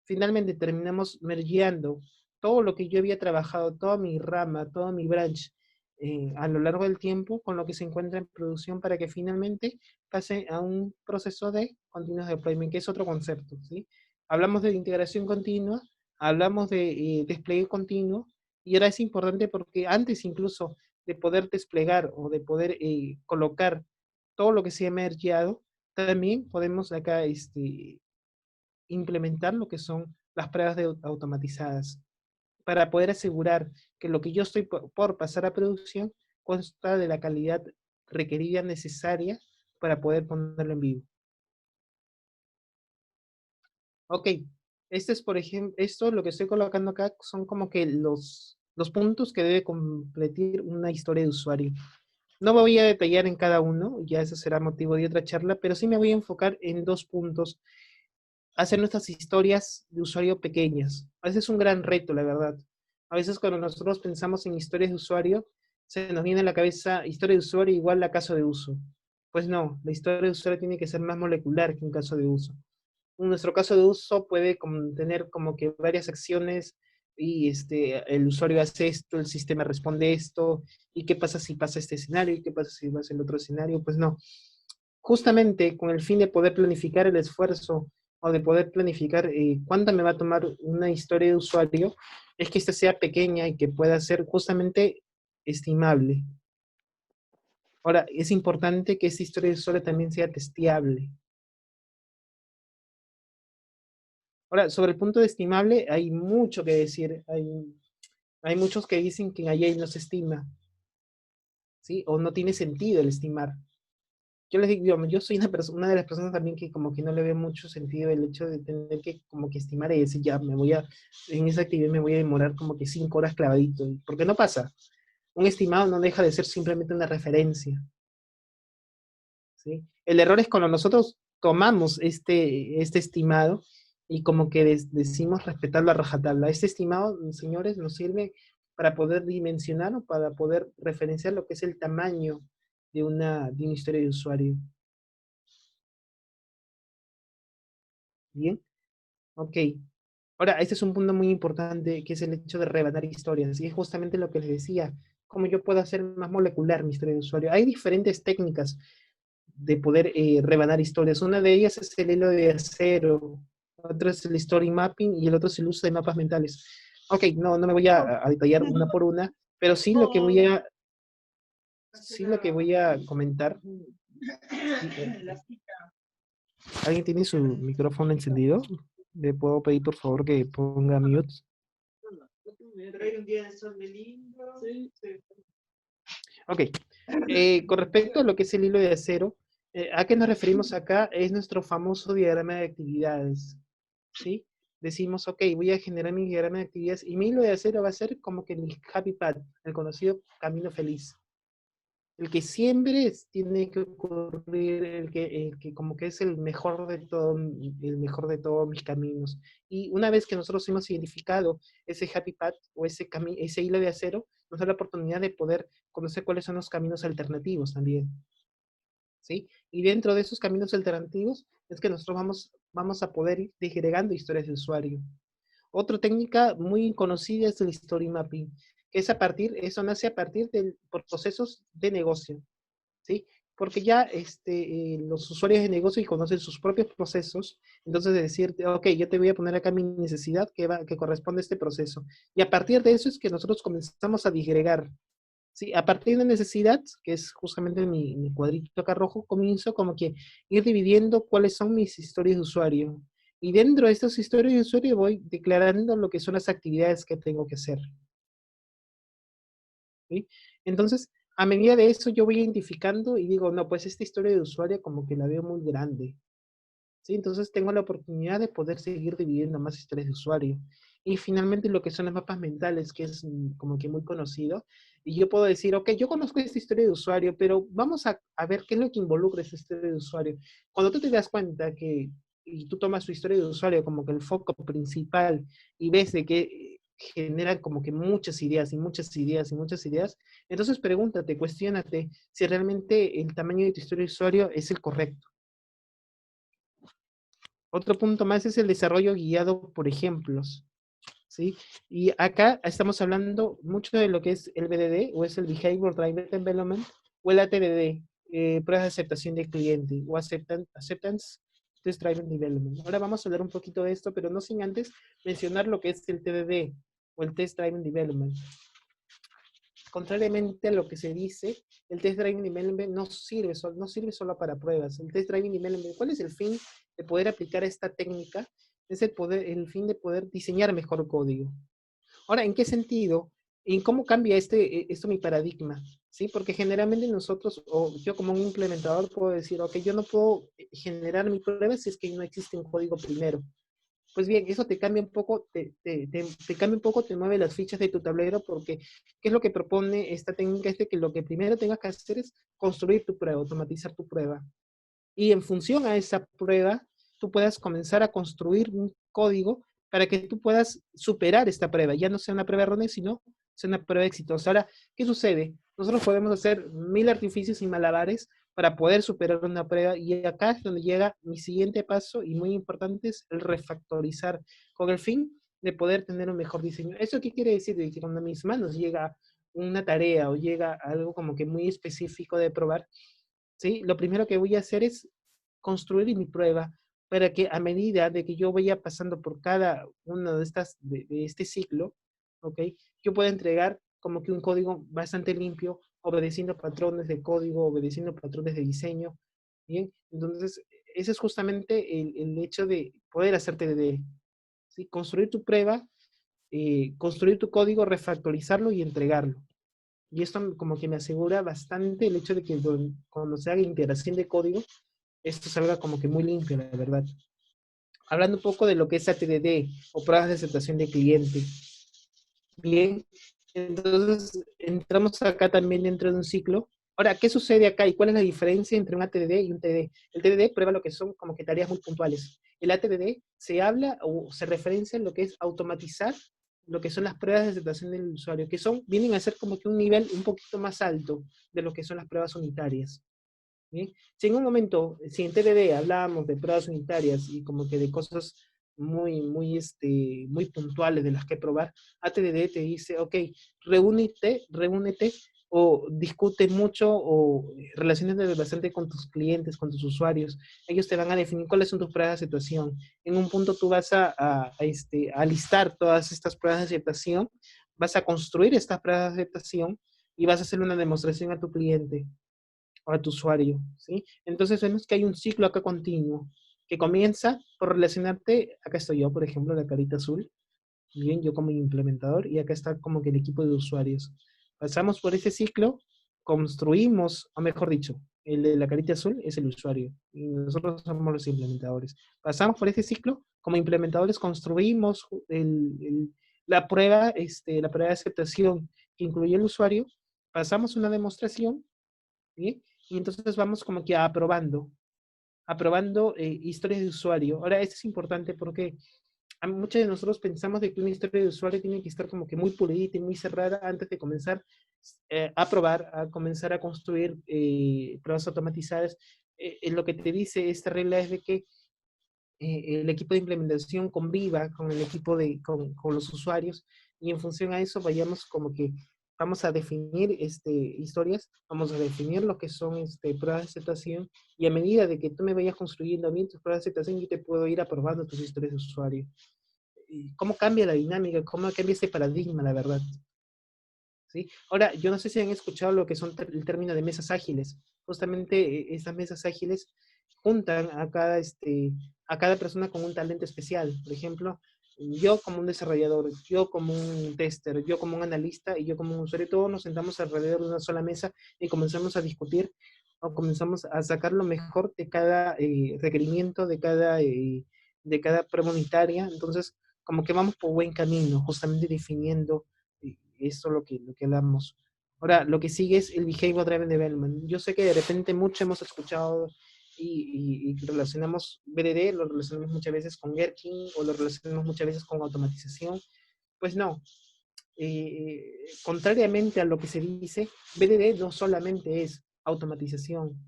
Finalmente terminamos mergeando todo lo que yo había trabajado, toda mi rama, todo mi branch, a lo largo del tiempo, con lo que se encuentra en producción para que finalmente pase a un proceso de continuous deployment, que es otro concepto, ¿sí? Hablamos de integración continua, hablamos de despliegue continuo, y ahora es importante porque antes incluso de poder desplegar o de poder colocar todo lo que se ha mergeado, también podemos acá implementar lo que son las pruebas automatizadas para poder asegurar que lo que yo estoy por pasar a producción consta de la calidad requerida necesaria para poder ponerlo en vivo. Ok, este es, por ejemplo, esto lo que estoy colocando acá son como que los puntos que debe completar una historia de usuario. No me voy a detallar en cada uno, ya eso será motivo de otra charla, pero sí me voy a enfocar en dos puntos: hacer nuestras historias de usuario pequeñas. A veces es un gran reto, la verdad. A veces cuando nosotros pensamos en historias de usuario, se nos viene a la cabeza historia de usuario igual a caso de uso. Pues no, la historia de usuario tiene que ser más molecular que un caso de uso. Nuestro caso de uso puede tener como que varias acciones, y el usuario hace esto, el sistema responde esto, y qué pasa si pasa este escenario, y qué pasa si pasa el otro escenario. Pues no, justamente con el fin de poder planificar el esfuerzo, o de poder planificar cuánto me va a tomar una historia de usuario, es que ésta sea pequeña y que pueda ser justamente estimable. Ahora, es importante que esta historia de usuario también sea testeable. Ahora, sobre el punto de estimable, hay mucho que decir. Hay muchos que dicen que en Agile no se estima, ¿sí? O no tiene sentido el estimar. Yo les digo, yo soy una de las personas también que como que no le veo mucho sentido el hecho de tener que como que estimar y decir, ya, en esa actividad me voy a demorar como que 5 horas clavadito, porque no pasa. Un estimado no deja de ser simplemente una referencia, ¿sí? El error es cuando nosotros tomamos este estimado y como que decimos respetarlo a rajatabla. Este estimado, señores, nos sirve para poder dimensionar o para poder referenciar lo que es el tamaño de una historia de usuario. Bien, ok. Ahora, este es un punto muy importante, que es el hecho de rebanar historias, y es justamente lo que les decía, cómo yo puedo hacer más molecular mi historia de usuario. Hay diferentes técnicas de poder rebanar historias. Una de ellas es el hilo de acero, otra es el story mapping, y el otro es el uso de mapas mentales. Ok, no me voy a detallar una por una, pero sí lo que voy a comentar. ¿Alguien tiene su micrófono encendido? ¿Le puedo pedir por favor que ponga mute? Ok. Con respecto a lo que es el hilo de acero, ¿A qué nos referimos acá? Es nuestro famoso diagrama de actividades, ¿sí? Decimos, ok, voy a generar mi diagrama de actividades y mi hilo de acero va a ser como que mi happy path, el conocido camino feliz. El que siempre tiene que ocurrir, el que como que es el mejor de todo, el mejor de todos mis caminos. Y una vez que nosotros hemos identificado ese happy path o ese hilo de acero, nos da la oportunidad de poder conocer cuáles son los caminos alternativos también, ¿sí? Y dentro de esos caminos alternativos es que nosotros vamos a poder ir disgregando historias de usuario. Otra técnica muy conocida es el story mapping, que es eso nace a partir de procesos de negocio, ¿sí? Porque ya los usuarios de negocio conocen sus propios procesos, entonces de decirte, ok, yo te voy a poner acá mi necesidad que corresponde a este proceso. Y a partir de eso es que nosotros comenzamos a disgregar, ¿sí? A partir de necesidad, que es justamente mi cuadrito acá rojo, comienzo como que ir dividiendo cuáles son mis historias de usuario. Y dentro de estas historias de usuario voy declarando lo que son las actividades que tengo que hacer, ¿sí? Entonces, a medida de eso yo voy identificando y digo, no, pues esta historia de usuario como que la veo muy grande, ¿sí? Entonces tengo la oportunidad de poder seguir dividiendo más historias de usuario. Y finalmente lo que son los mapas mentales, que es como que muy conocido. Y yo puedo decir, ok, yo conozco esta historia de usuario, pero vamos a ver qué es lo que involucra esta historia de usuario. Cuando tú te das cuenta y tú tomas su historia de usuario como que el foco principal y ves de que generan como que muchas ideas y muchas ideas y muchas ideas, entonces pregúntate, cuestiónate si realmente el tamaño de tu historia de usuario es el correcto. Otro punto más es el desarrollo guiado por ejemplos, ¿sí? Y acá estamos hablando mucho de lo que es el BDD, o es el Behavior Driven Development, o el ATDD, pruebas de aceptación del cliente, o Acceptance Test Driven Development. Ahora vamos a hablar un poquito de esto, pero no sin antes mencionar lo que es el TDD, o el Test Driven Development. Contrariamente a lo que se dice, el Test Driving Development no sirve solo para pruebas. El Test Driving Development, ¿cuál es el fin de poder aplicar esta técnica? Es el fin de poder diseñar mejor código. Ahora, ¿en qué sentido? ¿En cómo cambia esto mi paradigma? ¿Sí? Porque generalmente nosotros, o yo como un implementador puedo decir, ok, yo no puedo generar mi prueba si es que no existe un código primero. Pues bien, eso te cambia un poco, te cambia un poco, te mueve las fichas de tu tablero porque ¿qué es lo que propone esta técnica? Es de que lo que primero tengas que hacer es construir tu prueba, automatizar tu prueba. Y en función a esa prueba, tú puedas comenzar a construir un código para que tú puedas superar esta prueba. Ya no sea una prueba errónea, sino sea una prueba exitosa. Ahora, ¿qué sucede? Nosotros podemos hacer mil artificios y malabares para poder superar una prueba y acá es donde llega mi siguiente paso y muy importante es el refactorizar con el fin de poder tener un mejor diseño. ¿Eso qué quiere decir? De que cuando a mis manos llega una tarea o llega algo como que muy específico de probar, ¿sí? Lo primero que voy a hacer es construir mi prueba para que a medida de que yo vaya pasando por cada uno de este ciclo, ¿ok? Yo pueda entregar como que un código bastante limpio, obedeciendo patrones de código, obedeciendo patrones de diseño, ¿bien? Entonces, ese es justamente el hecho de poder hacer TDD, ¿sí? Construir tu prueba, construir tu código, refactorizarlo y entregarlo. Y esto como que me asegura bastante el hecho de que cuando se haga integración de código, esto salga como que muy limpio, la verdad. Hablando un poco de lo que es ATDD o pruebas de aceptación de cliente. Bien, entonces entramos acá también dentro de un ciclo. Ahora, ¿qué sucede acá y cuál es la diferencia entre un ATDD y un TDD? El TDD prueba lo que son como que tareas muy puntuales. El ATDD se habla o se referencia en lo que es automatizar lo que son las pruebas de aceptación del usuario, que vienen a ser como que un nivel un poquito más alto de lo que son las pruebas unitarias. ¿Bien? Si en un momento, si en TDD hablábamos de pruebas unitarias y como que de cosas muy puntuales de las que probar, ATDD te dice, ok, reúnete o discute mucho o relacionate bastante con tus clientes, con tus usuarios. Ellos te van a definir cuáles son tus pruebas de aceptación. En un punto tú vas a listar todas estas pruebas de aceptación, vas a construir estas pruebas de aceptación y vas a hacer una demostración a tu cliente o a tu usuario, ¿sí? Entonces vemos que hay un ciclo acá continuo que comienza por relacionarte, acá estoy yo, por ejemplo, la carita azul, bien, yo como implementador, y acá está como que el equipo de usuarios. Pasamos por ese ciclo, construimos, o mejor dicho, el de la carita azul es el usuario, y nosotros somos los implementadores. Pasamos por este ciclo, como implementadores construimos la prueba de aceptación que incluye el usuario, pasamos una demostración, ¿sí? Y entonces vamos como que aprobando historias de usuario. Ahora, esto es importante porque muchos de nosotros pensamos de que una historia de usuario tiene que estar como que muy pulidita y muy cerrada antes de comenzar a probar, a comenzar a construir pruebas automatizadas. Lo que te dice esta regla es de que el equipo de implementación conviva con el equipo con los usuarios y en función a eso vayamos como que vamos a definir historias, vamos a definir lo que son pruebas de aceptación y a medida de que tú me vayas construyendo a mí tus pruebas de aceptación, yo te puedo ir aprobando tus historias de usuario. Y cómo cambia la dinámica, cómo cambia ese paradigma, la verdad. ¿Sí? Ahora, yo no sé si han escuchado lo que son el término de mesas ágiles. Justamente estas mesas ágiles juntan a cada persona con un talento especial. Por ejemplo, yo como un desarrollador, yo como un tester, yo como un analista y yo como un usuario, todos nos sentamos alrededor de una sola mesa y comenzamos a discutir o comenzamos a sacar lo mejor de cada requerimiento, de cada prueba unitaria. Entonces, como que vamos por buen camino, justamente definiendo eso es lo que hablamos. Ahora, lo que sigue es el Behavior Driven Development. Yo sé que de repente mucho hemos escuchado y relacionamos BDD, lo relacionamos muchas veces con Gherkin o lo relacionamos muchas veces con automatización. Pues no. Contrariamente a lo que se dice, BDD no solamente es automatización.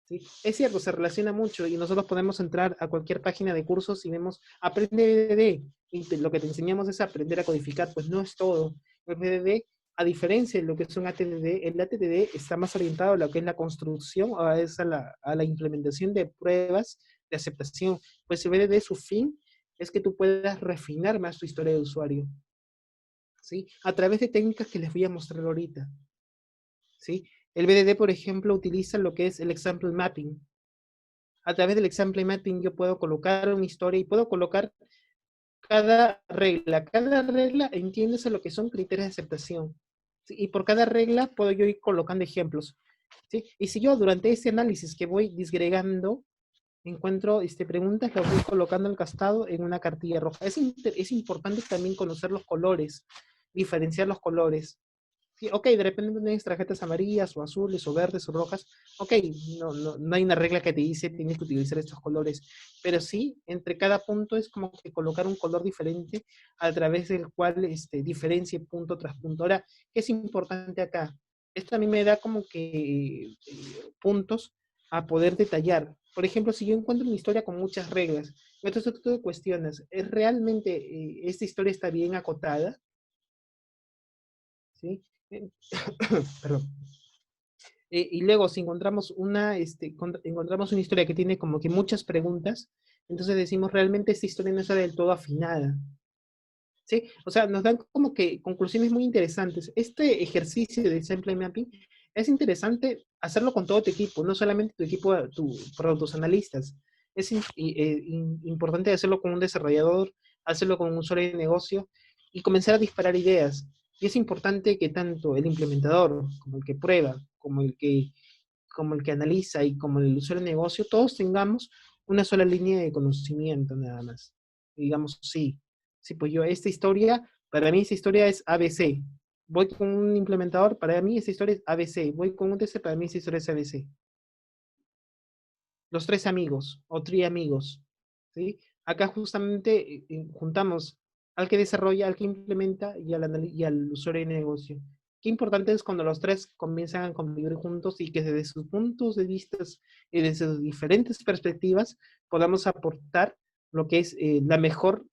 ¿Sí? Es cierto, se relaciona mucho y nosotros podemos entrar a cualquier página de cursos y vemos, aprende BDD, y lo que te enseñamos es aprender a codificar, pues no es todo. El BDD, a diferencia de lo que es un ATDD, el ATDD está más orientado a lo que es la construcción, a la implementación de pruebas de aceptación. Pues el BDD, su fin es que tú puedas refinar más tu historia de usuario, ¿sí? A través de técnicas que les voy a mostrar ahorita, ¿sí? El BDD, por ejemplo, utiliza lo que es el example mapping. A través del example mapping yo puedo colocar una historia y puedo colocar cada regla. Cada regla entiéndese lo que son criterios de aceptación. ¿Sí? Y por cada regla puedo yo ir colocando ejemplos. ¿Sí? Y si yo durante este análisis que voy disgregando, encuentro preguntas, las voy colocando al costado en una cartilla roja. Es importante también conocer los colores, diferenciar los colores. Sí, ok, de repente tienes tarjetas amarillas o azules o verdes o rojas. Ok, no hay una regla que te dice tienes que utilizar estos colores, pero sí, entre cada punto es como que colocar un color diferente a través del cual diferencie punto tras punto. Ahora, ¿qué es importante acá? Esto a mí me da como que puntos a poder detallar. Por ejemplo, si yo encuentro una historia con muchas reglas, entonces tú te cuestionas, ¿es realmente esta historia está bien acotada? ¿Sí? Perdón. Y luego, si encontramos encontramos una historia que tiene como que muchas preguntas, entonces decimos realmente esta historia no está del todo afinada. ¿Sí? O sea, nos dan como que conclusiones muy interesantes. Este ejercicio de sample mapping es interesante hacerlo con todo tu equipo, no solamente tu equipo, para tus analistas. Es importante hacerlo con un desarrollador, hacerlo con un usuario de negocio y comenzar a disparar ideas. Y es importante que tanto el implementador, como el que prueba, como el que analiza y como el usuario de negocio, todos tengamos una sola línea de conocimiento nada más. Y digamos, sí, sí, pues yo, esta historia, para mí esta historia es ABC. Voy con un implementador, para mí esta historia es ABC. Voy con un TC, para mí esta historia es ABC. Los tres amigos o triamigos, ¿sí? Acá justamente juntamos al que desarrolla, al que implementa y al usuario de negocio. Qué importante es cuando los tres comienzan a convivir juntos y que desde sus puntos de vista y desde sus diferentes perspectivas podamos aportar lo que es el mejor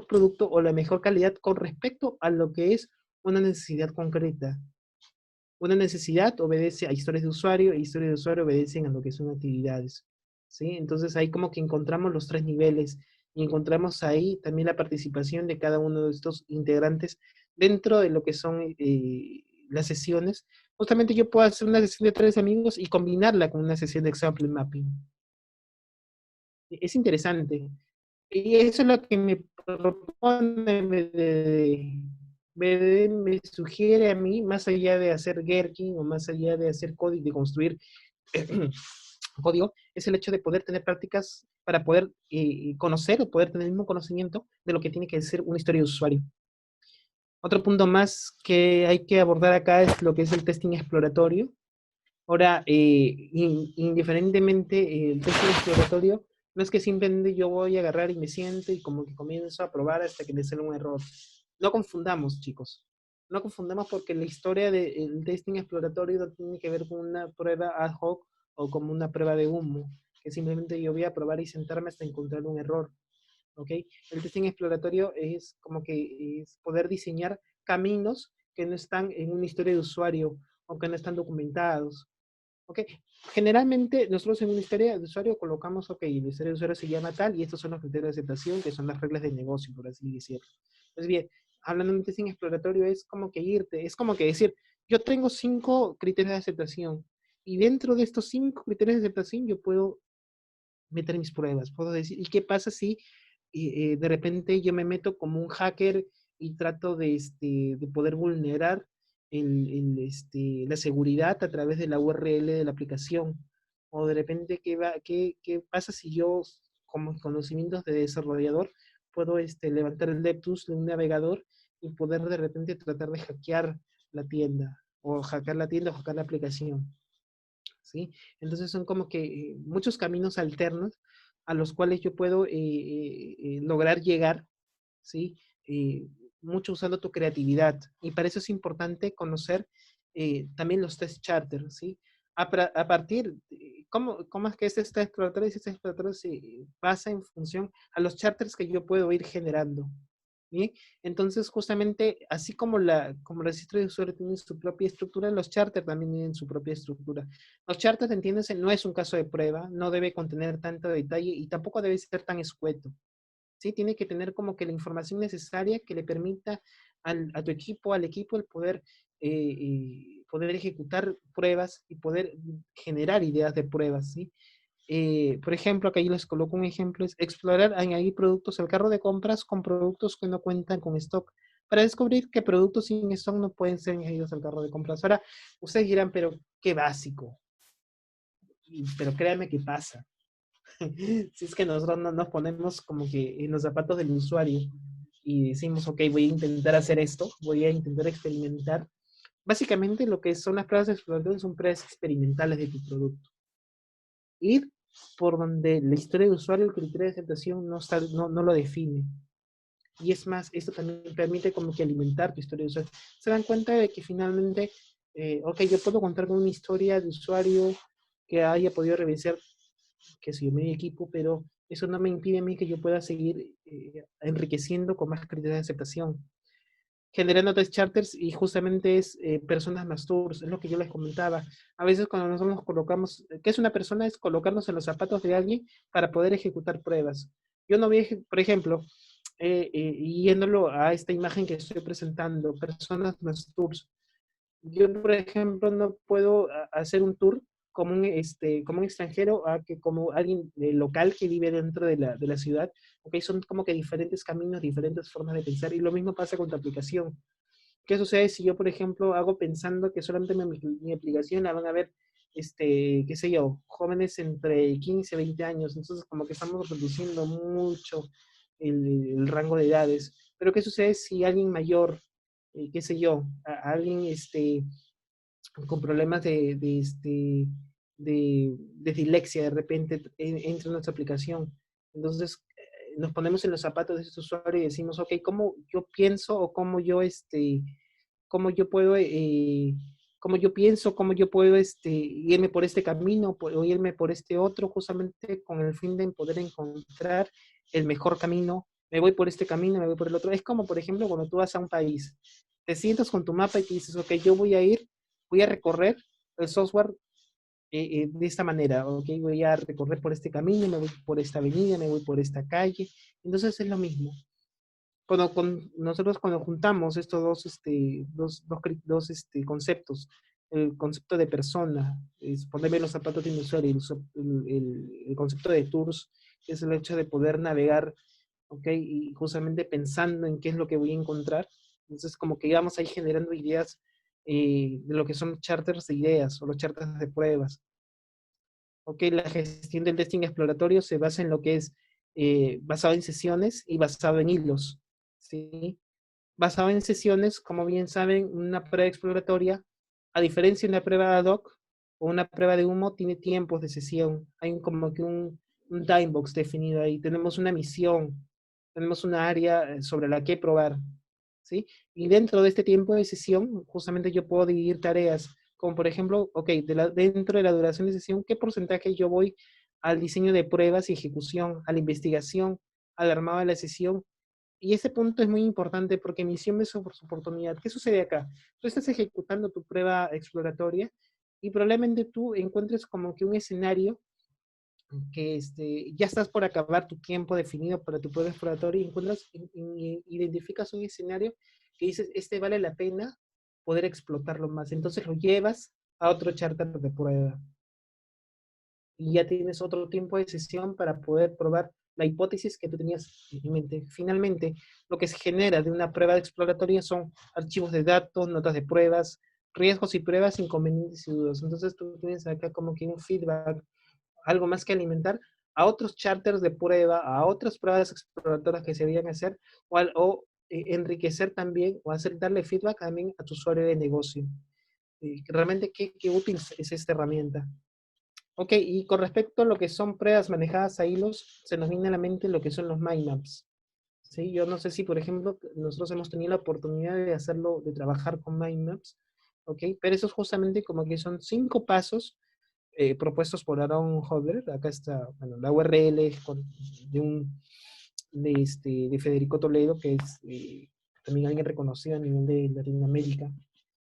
producto o la mejor calidad con respecto a lo que es una necesidad concreta. Una necesidad obedece a historias de usuario e historias de usuario obedecen a lo que son actividades. ¿Sí? Entonces ahí como que encontramos los tres niveles y encontramos ahí también la participación de cada uno de estos integrantes dentro de lo que son las sesiones. Justamente yo puedo hacer una sesión de tres amigos y combinarla con una sesión de example mapping. Es interesante. Y eso es lo que me propone me sugiere a mí, más allá de hacer Gherkin o más allá de hacer código, de construir código, es el hecho de poder tener prácticas para poder conocer o poder tener el mismo conocimiento de lo que tiene que ser una historia de usuario. Otro punto más que hay que abordar acá es lo que es el testing exploratorio. Ahora, indiferentemente, el testing exploratorio no es que simplemente yo voy a agarrar y me siento y como que comienzo a probar hasta que me sale un error. No confundamos, chicos. No confundamos porque la historia del testing exploratorio no tiene que ver con una prueba ad hoc o como una prueba de humo, que simplemente yo voy a probar y sentarme hasta encontrar un error. ¿Ok? El testing exploratorio es como que es poder diseñar caminos que no están en una historia de usuario o que no están documentados. ¿Ok? Generalmente nosotros en una historia de usuario colocamos, ok, la historia de usuario se llama tal y estos son los criterios de aceptación, que son las reglas de negocio, por así decirlo. Pues bien, hablando de un testing exploratorio es como que irte, es como que decir, yo tengo 5 criterios de aceptación y dentro de estos 5 criterios de aceptación yo puedo meter mis pruebas, puedo decir, ¿y qué pasa si de repente yo me meto como un hacker y trato de poder vulnerar la seguridad a través de la URL de la aplicación? O de repente, ¿qué pasa si yo, como conocimientos de desarrollador, puedo levantar el DevTools de un navegador y poder de repente tratar de hackear la tienda, o hackear la tienda o hackear la aplicación? ¿Sí? Entonces son como que muchos caminos alternos a los cuales yo puedo lograr llegar, ¿sí? Eh, Mucho usando tu creatividad. Y para eso es importante conocer también los test charters, ¿sí? A partir, ¿cómo es que este test exploratorio? Este test exploratorio se basa en función a los charters que yo puedo ir generando. ¿Bien? Entonces, justamente, así como el registro de usuario tiene su propia estructura, los charters también tienen su propia estructura. Los charters, entiéndase, no es un caso de prueba, no debe contener tanto detalle y tampoco debe ser tan escueto. ¿Sí? Tiene que tener como que la información necesaria que le permita a tu equipo, al equipo, el poder ejecutar pruebas y poder generar ideas de pruebas, ¿sí? Por ejemplo, acá yo les coloco un ejemplo, es explorar, añadir productos al carro de compras con productos que no cuentan con stock, para descubrir qué productos sin stock no pueden ser añadidos al carro de compras. Ahora, ustedes dirán, pero qué básico, pero créanme que pasa. Si es que nosotros no nos ponemos como que en los zapatos del usuario y decimos, ok, voy a intentar hacer esto, voy a intentar experimentar. Básicamente lo que son las pruebas de exploración son pruebas experimentales de tu producto. Ir por donde la historia de usuario, el criterio de aceptación no lo define. Y es más, esto también permite como que alimentar tu historia de usuario. Se dan cuenta de que finalmente, ok, yo puedo contar con una historia de usuario que haya podido revisar, que si yo mi equipo, pero eso no me impide a mí que yo pueda seguir enriqueciendo con más criterios de aceptación, generando test charters y justamente es personas más tours, es lo que yo les comentaba. A veces cuando nosotros nos colocamos, ¿qué es una persona? Es colocarnos en los zapatos de alguien para poder ejecutar pruebas. Yo no voy, por ejemplo, yéndolo a esta imagen que estoy presentando, personas más tours. Yo, por ejemplo, no puedo hacer un tour como un extranjero a que como alguien local que vive dentro de la ciudad. Ok, son como que diferentes caminos, diferentes formas de pensar y lo mismo pasa con tu aplicación. ¿Qué sucede si yo, por ejemplo, hago pensando que solamente mi aplicación la van a ver, qué sé yo, jóvenes entre 15 y 20 años? Entonces, como que estamos reduciendo mucho el rango de edades. Pero ¿qué sucede si alguien mayor, qué sé yo, a alguien con problemas de dislexia de repente entra en nuestra aplicación? Entonces, nos ponemos en los zapatos de este usuario y decimos, ok, ¿cómo yo pienso o cómo yo puedo, cómo yo pienso, cómo yo puedo irme por este camino o irme por este otro, justamente con el fin de poder encontrar el mejor camino? Me voy por este camino, me voy por el otro. Es como, por ejemplo, cuando tú vas a un país, te sientas con tu mapa y te dices, ok, yo voy a recorrer el software de esta manera, ok, voy a recorrer por este camino, me voy por esta avenida, me voy por esta calle. Entonces es lo mismo. Nosotros cuando juntamos estos dos conceptos, el concepto de persona, es ponerme los zapatos de un usuario, el concepto de tours, que es el hecho de poder navegar, ¿ok? Y justamente pensando en qué es lo que voy a encontrar. Entonces, como que íbamos ahí generando ideas de lo que son charters de ideas o los charters de pruebas. ¿ok? La gestión del testing exploratorio se basa en lo que es basado en sesiones y basado en hilos, ¿sí? Basado en sesiones, como bien saben, una prueba exploratoria, a diferencia de una prueba ad hoc o una prueba de humo, tiene tiempos de sesión. Hay como que un time box definido ahí. Tenemos una misión, tenemos una área sobre la que probar, ¿sí? Y dentro de este tiempo de sesión, justamente yo puedo dividir tareas, como por ejemplo, ok, dentro de la duración de sesión, ¿qué porcentaje yo voy al diseño de pruebas y ejecución, a la investigación, al armado de la sesión? Y ese punto es muy importante porque misión es su oportunidad. ¿Qué sucede acá? Tú estás ejecutando tu prueba exploratoria y probablemente tú encuentres como que un escenario que ya estás por acabar tu tiempo definido para tu prueba exploratoria y encuentras, identificas un escenario que dices, este vale la pena poder explotarlo más. Entonces lo llevas a otro charter de prueba y ya tienes otro tiempo de sesión para poder probar la hipótesis que tú tenías en mente. Finalmente, lo que se genera de una prueba exploratoria son archivos de datos, notas de pruebas, riesgos y pruebas, inconvenientes y dudas. Entonces tú tienes acá como que un feedback, algo más que alimentar a otros charters de prueba, a otras pruebas exploratorias que se deberían hacer, enriquecer también o hacer darle feedback también a tu usuario de negocio. Realmente qué útil es esta herramienta. Ok, y con respecto a lo que son pruebas manejadas a hilos, se nos viene a la mente lo que son los mind maps. ¿Sí? Yo no sé si, por ejemplo, nosotros hemos tenido la oportunidad de hacerlo, de trabajar con mind maps, ¿ok? Pero eso es justamente como que son 5 pasos propuestos por Aaron Hodler. Acá está, bueno, la URL de de Federico Toledo, que es también alguien reconocido a nivel de Latinoamérica,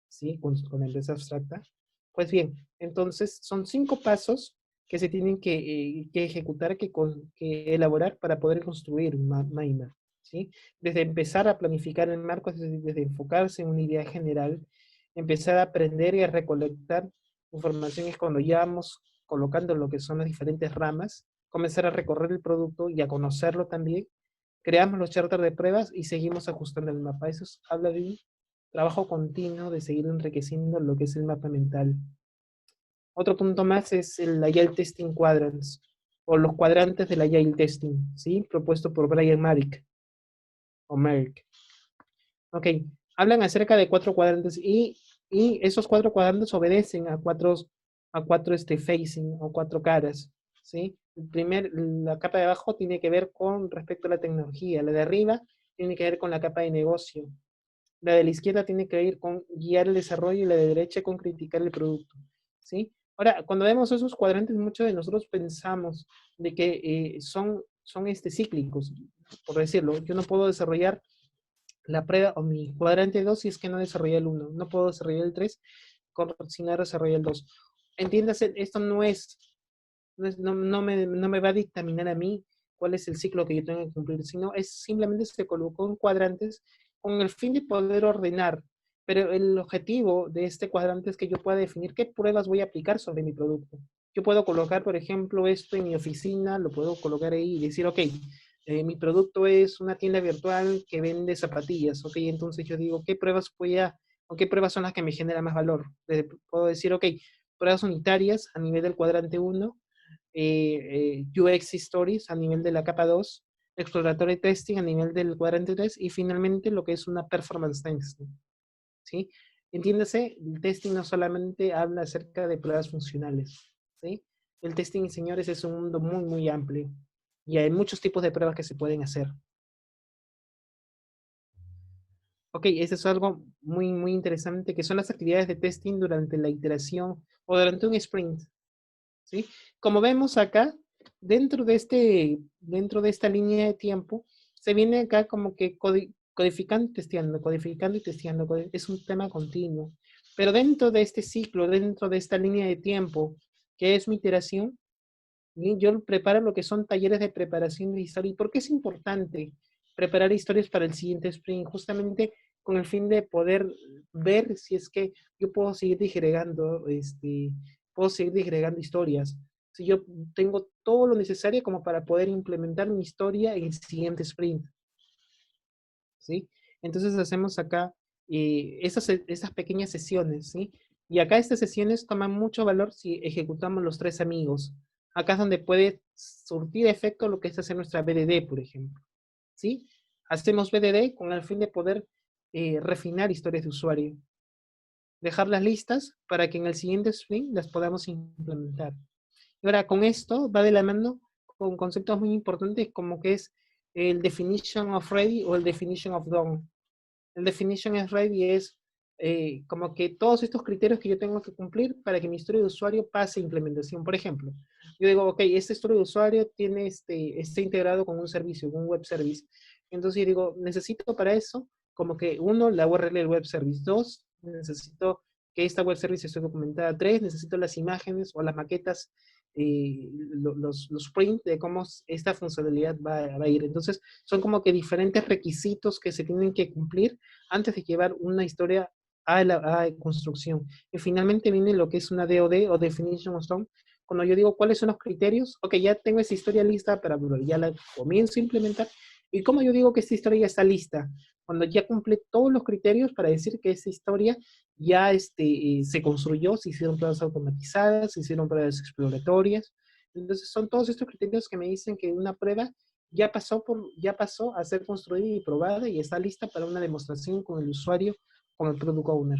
¿sí? Con la empresa abstracta. Pues bien, entonces son 5 pasos que se tienen que ejecutar, que elaborar para poder construir un mind map, ¿sí? Desde empezar a planificar el marco, desde enfocarse en una idea general, empezar a aprender y a recolectar información es cuando ya vamos colocando lo que son las diferentes ramas, comenzar a recorrer el producto y a conocerlo también, creamos los charters de pruebas y seguimos ajustando el mapa. Eso habla de un trabajo continuo de seguir enriqueciendo lo que es el mapa mental. Otro punto más es el Agile Testing Quadrants, o los cuadrantes del Agile Testing, ¿sí? Propuesto por Brian Merrick, o Merrick. Ok, hablan acerca de 4 cuadrantes y esos 4 cuadrantes obedecen a cuatro facing o 4 caras, ¿sí? La capa de abajo tiene que ver con respecto a la tecnología, la de arriba tiene que ver con la capa de negocio, la de la izquierda tiene que ver con guiar el desarrollo y la de derecha con criticar el producto, ¿sí? Ahora, cuando vemos esos cuadrantes, muchos de nosotros pensamos de que son cíclicos, por decirlo. Yo no puedo desarrollar la prueba o mi cuadrante 2 si es que no desarrollé el 1. No puedo desarrollar el 3 si no desarrollé el 2. Entiéndase, esto no me va a dictaminar a mí cuál es el ciclo que yo tengo que cumplir, sino simplemente se colocó en cuadrantes con el fin de poder ordenar. Pero el objetivo de este cuadrante es que yo pueda definir qué pruebas voy a aplicar sobre mi producto. Yo puedo colocar, por ejemplo, esto en mi oficina, lo puedo colocar ahí y decir, ok, mi producto es una tienda virtual que vende zapatillas, ok, entonces yo digo, o qué pruebas son las que me generan más valor? Puedo decir, ok, pruebas unitarias a nivel del cuadrante 1, UX Stories a nivel de la capa 2, Exploratory Testing a nivel del cuadrante 3 y finalmente lo que es una Performance Testing, ¿sí? Entiéndase, el testing no solamente habla acerca de pruebas funcionales, ¿sí? El testing, señores, es un mundo muy, muy amplio y hay muchos tipos de pruebas que se pueden hacer. Ok, eso es algo muy, muy interesante, que son las actividades de testing durante la iteración o durante un sprint, ¿sí? Como vemos acá, dentro de esta línea de tiempo, se viene acá como que codificando y testeando, es un tema continuo. Pero dentro de este ciclo, dentro de esta línea de tiempo, que es mi iteración, yo preparo lo que son talleres de preparación de historia. ¿Y por qué es importante preparar historias para el siguiente sprint? Justamente con el fin de poder ver si es que yo puedo seguir disgregando historias. Si yo tengo todo lo necesario como para poder implementar mi historia en el siguiente sprint, ¿sí? Entonces hacemos acá esas pequeñas sesiones, ¿sí? Y acá estas sesiones toman mucho valor si ejecutamos los 3 amigos. Acá es donde puede surtir efecto lo que es hacer nuestra BDD, por ejemplo. ¿Sí? Hacemos BDD con el fin de poder refinar historias de usuario. Dejarlas listas para que en el siguiente sprint las podamos implementar. Y ahora con esto va de la mano con conceptos muy importantes como que es el definition of ready o el definition of done. El definition of ready es como que todos estos criterios que yo tengo que cumplir para que mi historia de usuario pase a implementación. Por ejemplo, yo digo, ok, esta historia de usuario tiene está integrado con un servicio, con un web service. Entonces yo digo, necesito para eso como que uno, la URL del web service. Dos, necesito que esta web service esté documentada. Tres, necesito las imágenes o las maquetas, los prints de cómo esta funcionalidad va a ir. Entonces, son como que diferentes requisitos que se tienen que cumplir antes de llevar una historia a construcción. Y finalmente viene lo que es una DOD o Definition of Done. Cuando yo digo cuáles son los criterios, ok, ya tengo esa historia lista, pero ya la comienzo a implementar. ¿Y cómo yo digo que esta historia ya está lista? Cuando ya cumple todos los criterios para decir que esa historia ya se construyó, se hicieron pruebas automatizadas, se hicieron pruebas exploratorias. Entonces son todos estos criterios que me dicen que una prueba ya pasó a ser construida y probada y está lista para una demostración con el usuario, con el product owner.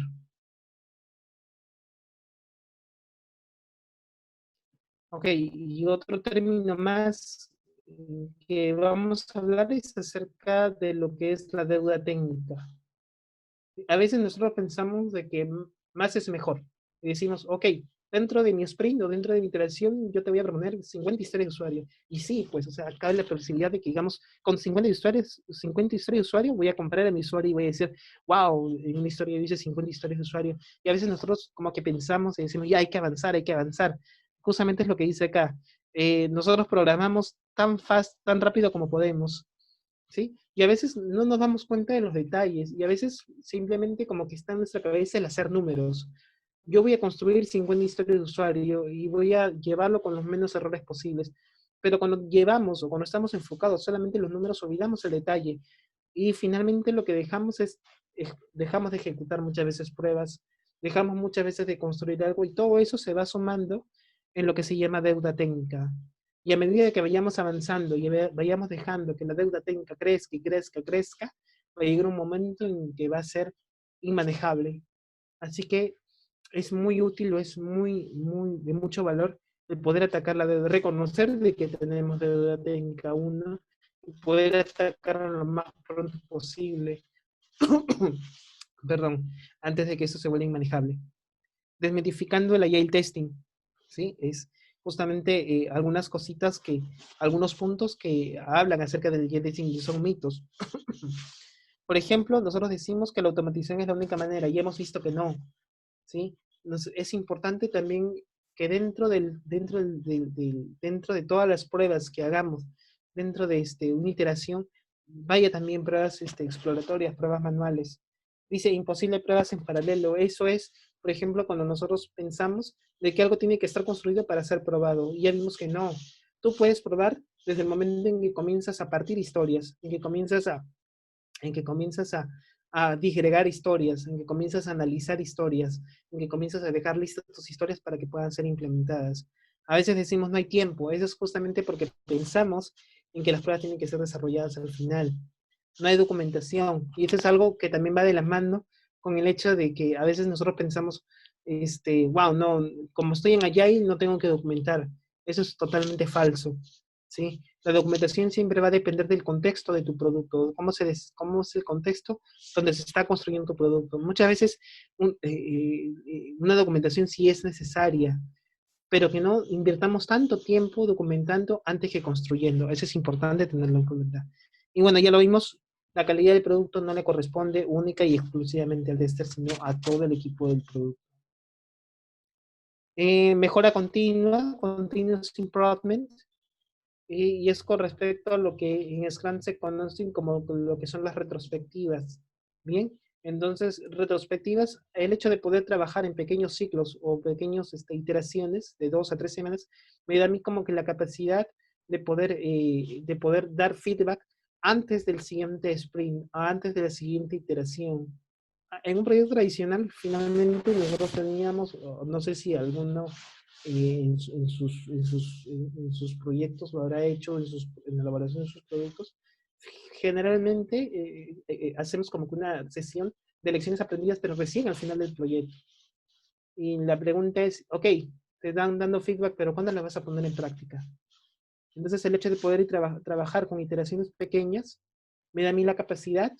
Ok, y otro término más que vamos a hablar es acerca de lo que es la deuda técnica. A veces nosotros pensamos de que más es mejor. Y decimos, ok, dentro de mi sprint o dentro de mi iteración, yo te voy a proponer 50 historias de usuario. Y sí, pues, o sea, acá hay la posibilidad de que, digamos, con 50 historias de usuario, voy a comprar a mi usuario y voy a decir, wow, en una historia dice 50 historias de usuario. Y a veces nosotros como que pensamos y decimos, ya hay que avanzar, hay que avanzar. Justamente es lo que dice acá. Nosotros programamos tan fast, tan rápido como podemos. ¿Sí? Y a veces no nos damos cuenta de los detalles y a veces simplemente como que está en nuestra cabeza el hacer números. Yo voy a construir 50 historias de usuario y voy a llevarlo con los menos errores posibles, pero cuando llevamos o cuando estamos enfocados solamente en los números olvidamos el detalle y finalmente lo que dejamos de ejecutar muchas veces pruebas, dejamos muchas veces de construir algo y todo eso se va sumando en lo que se llama deuda técnica. Y a medida que vayamos avanzando y vayamos dejando que la deuda técnica crezca y crezca, crezca, va a llegar un momento en que va a ser inmanejable. Así que es muy útil o es de mucho valor el poder atacar la deuda, reconocer de que tenemos deuda técnica uno, y poder atacarla lo más pronto posible, perdón, antes de que eso se vuelva inmanejable. Desmitificando el agile testing, ¿sí? Es justamente algunas cositas algunos puntos que hablan acerca del agile testing y son mitos. Por ejemplo, nosotros decimos que la automatización es la única manera y hemos visto que no, ¿sí? Entonces, es importante también que dentro de todas las pruebas que hagamos, dentro de una iteración, vaya también pruebas exploratorias, pruebas manuales. Dice, imposible pruebas en paralelo. Eso es, por ejemplo, cuando nosotros pensamos de que algo tiene que estar construido para ser probado. Y ya vimos que no. Tú puedes probar desde el momento en que comienzas a partir historias, en que comienzas a disgregar historias, en que comienzas a analizar historias, en que comienzas a dejar listas tus historias para que puedan ser implementadas. A veces decimos no hay tiempo, eso es justamente porque pensamos en que las pruebas tienen que ser desarrolladas al final. No hay documentación, y eso es algo que también va de la mano con el hecho de que a veces nosotros pensamos, wow, no, como estoy en Agile no tengo que documentar. Eso es totalmente falso. ¿Sí? La documentación siempre va a depender del contexto de tu producto, cómo es el contexto donde se está construyendo tu producto. Muchas veces una documentación sí es necesaria, pero que no invirtamos tanto tiempo documentando antes que construyendo. Eso es importante tenerlo en cuenta. Y bueno, ya lo vimos, la calidad del producto no le corresponde única y exclusivamente al tester, sino a todo el equipo del producto. Mejora continua, continuous improvement, y es con respecto a lo que en Scrum se conocen como lo que son las retrospectivas. Bien, entonces, retrospectivas, el hecho de poder trabajar en pequeños ciclos o pequeños iteraciones de 2 a 3 semanas, me da a mí como que la capacidad de poder dar feedback antes del siguiente sprint, antes de la siguiente iteración. En un proyecto tradicional, finalmente nosotros teníamos, no sé si alguno en sus proyectos, lo habrá hecho en la elaboración de sus proyectos. Generalmente hacemos como que una sesión de lecciones aprendidas, pero recién al final del proyecto. Y la pregunta es, ok, te dan dando feedback, pero ¿cuándo la vas a poner en práctica? Entonces el hecho de poder trabajar con iteraciones pequeñas me da a mí la capacidad,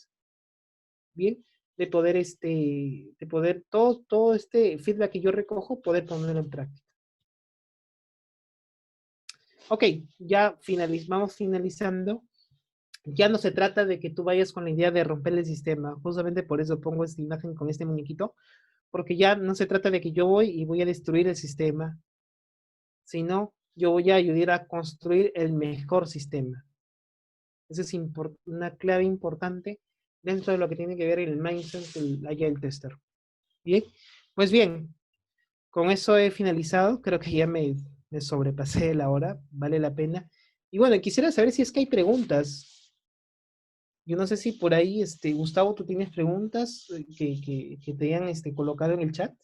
bien, de poder todo este feedback que yo recojo, poder ponerlo en práctica. Ok, ya vamos finalizando. Ya no se trata de que tú vayas con la idea de romper el sistema. Justamente por eso pongo esta imagen con este muñequito, porque ya no se trata de que yo voy a destruir el sistema, sino yo voy a ayudar a construir el mejor sistema. Esa es una clave importante dentro de lo que tiene que ver el mindset del Agile Tester. Bien, pues bien, con eso he finalizado. Creo que ya me sobrepasé la hora, vale la pena. Y bueno, quisiera saber si es que hay preguntas. Yo no sé si por ahí, Gustavo, tú tienes preguntas que te hayan colocado en el chat.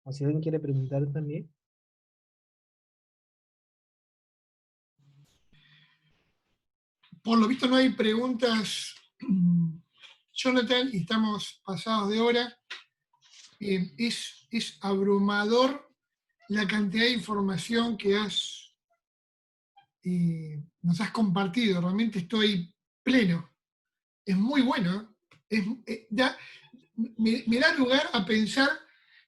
O si alguien quiere preguntar también. Por lo visto no hay preguntas, Jonathan, y estamos pasados de hora. Es abrumador la cantidad de información que nos has compartido. Realmente estoy pleno. Es muy bueno. Me da lugar a pensar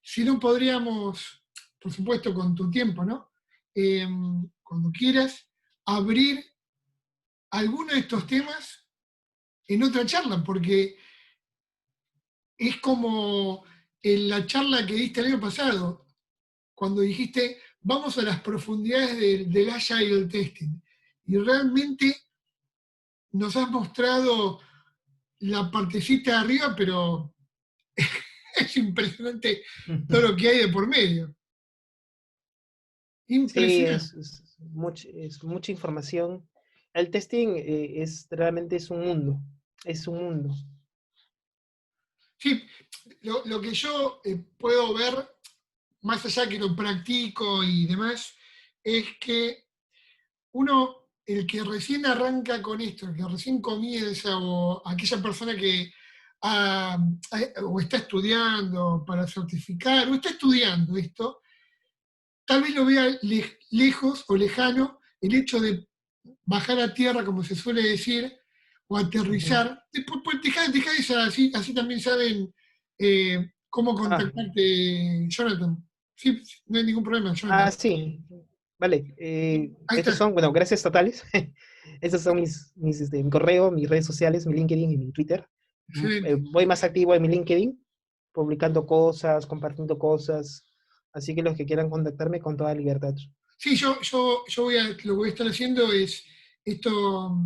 si no podríamos, por supuesto con tu tiempo, ¿no? Cuando quieras, abrir alguno de estos temas en otra charla, porque es como en la charla que diste el año pasado, cuando dijiste, vamos a las profundidades del Agile Testing. Y realmente nos has mostrado la partecita de arriba, pero es impresionante todo lo que hay de por medio. Sí, Impresionante. es mucha información. El testing realmente es un mundo. Es un mundo. Sí, lo que yo puedo ver, más allá que lo practico y demás, es que uno, el que recién arranca con esto, el que recién comienza, o aquella persona que o está estudiando para certificar, o está estudiando esto, tal vez lo vea lejos o lejano el hecho de bajar a tierra, como se suele decir, o Ujú. aterrizar. Pues, dejá esa, así también saben cómo Ah, contactarte, Jonathan. Sí, no hay ningún problema, Jonathan. sí. Vale. Ahí Estos está. son, bueno, gracias totales. Estos son mi correo, mis redes sociales, mi LinkedIn y mi Twitter. Excelente. Voy más activo en mi LinkedIn, publicando cosas, compartiendo cosas. Así que los que quieran contactarme con toda libertad. Sí, yo lo que voy a estar haciendo es esto,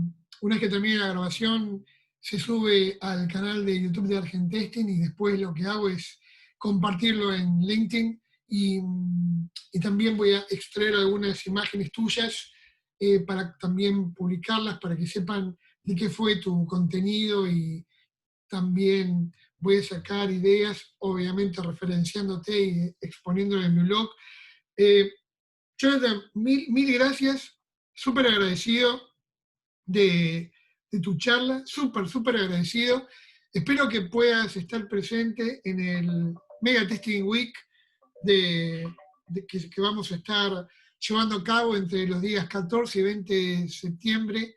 una vez que termine la grabación, se sube al canal de YouTube de Argentesting y después lo que hago es compartirlo en LinkedIn y también voy a extraer algunas imágenes tuyas para también publicarlas para que sepan de qué fue tu contenido y también voy a sacar ideas, obviamente referenciándote y exponiéndolo en mi blog. Eh, Jonathan, mil gracias, súper agradecido de tu charla, súper agradecido. Espero que puedas estar presente en el Mega Testing Week que vamos a estar llevando a cabo entre los días 14 y 20 de septiembre.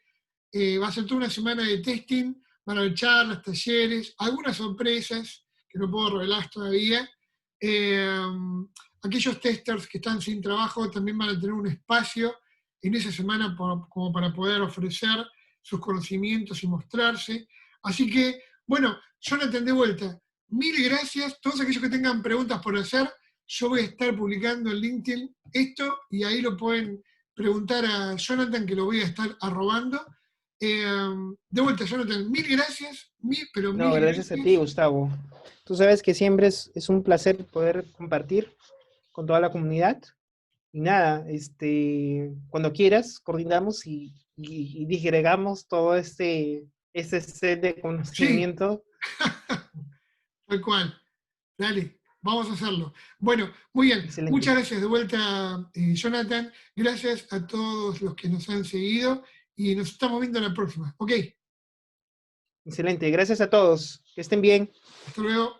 Va a ser toda una semana de testing, van a haber charlas, talleres, algunas sorpresas que no puedo revelar todavía. Eh, Aquellos testers que están sin trabajo también van a tener un espacio en esa semana como para poder ofrecer sus conocimientos y mostrarse. Así que, bueno, Jonathan, de vuelta, mil gracias. Todos aquellos que tengan preguntas por hacer, yo voy a estar publicando en LinkedIn esto y ahí lo pueden preguntar a Jonathan, que lo voy a estar arrobando. De vuelta, Jonathan, mil gracias, pero No, mil gracias a ti, gracias. Gustavo. Tú sabes que siempre es un placer poder compartir con toda la comunidad. Y nada, cuando quieras, coordinamos y disgregamos todo este set de Sí, conocimiento. Tal cual. Dale, vamos a hacerlo. Bueno, muy bien. Excelente. Muchas gracias de vuelta, Jonathan. Gracias a todos los que nos han seguido y nos estamos viendo la próxima. Ok, Excelente. Gracias a todos. Que estén bien. hasta luego.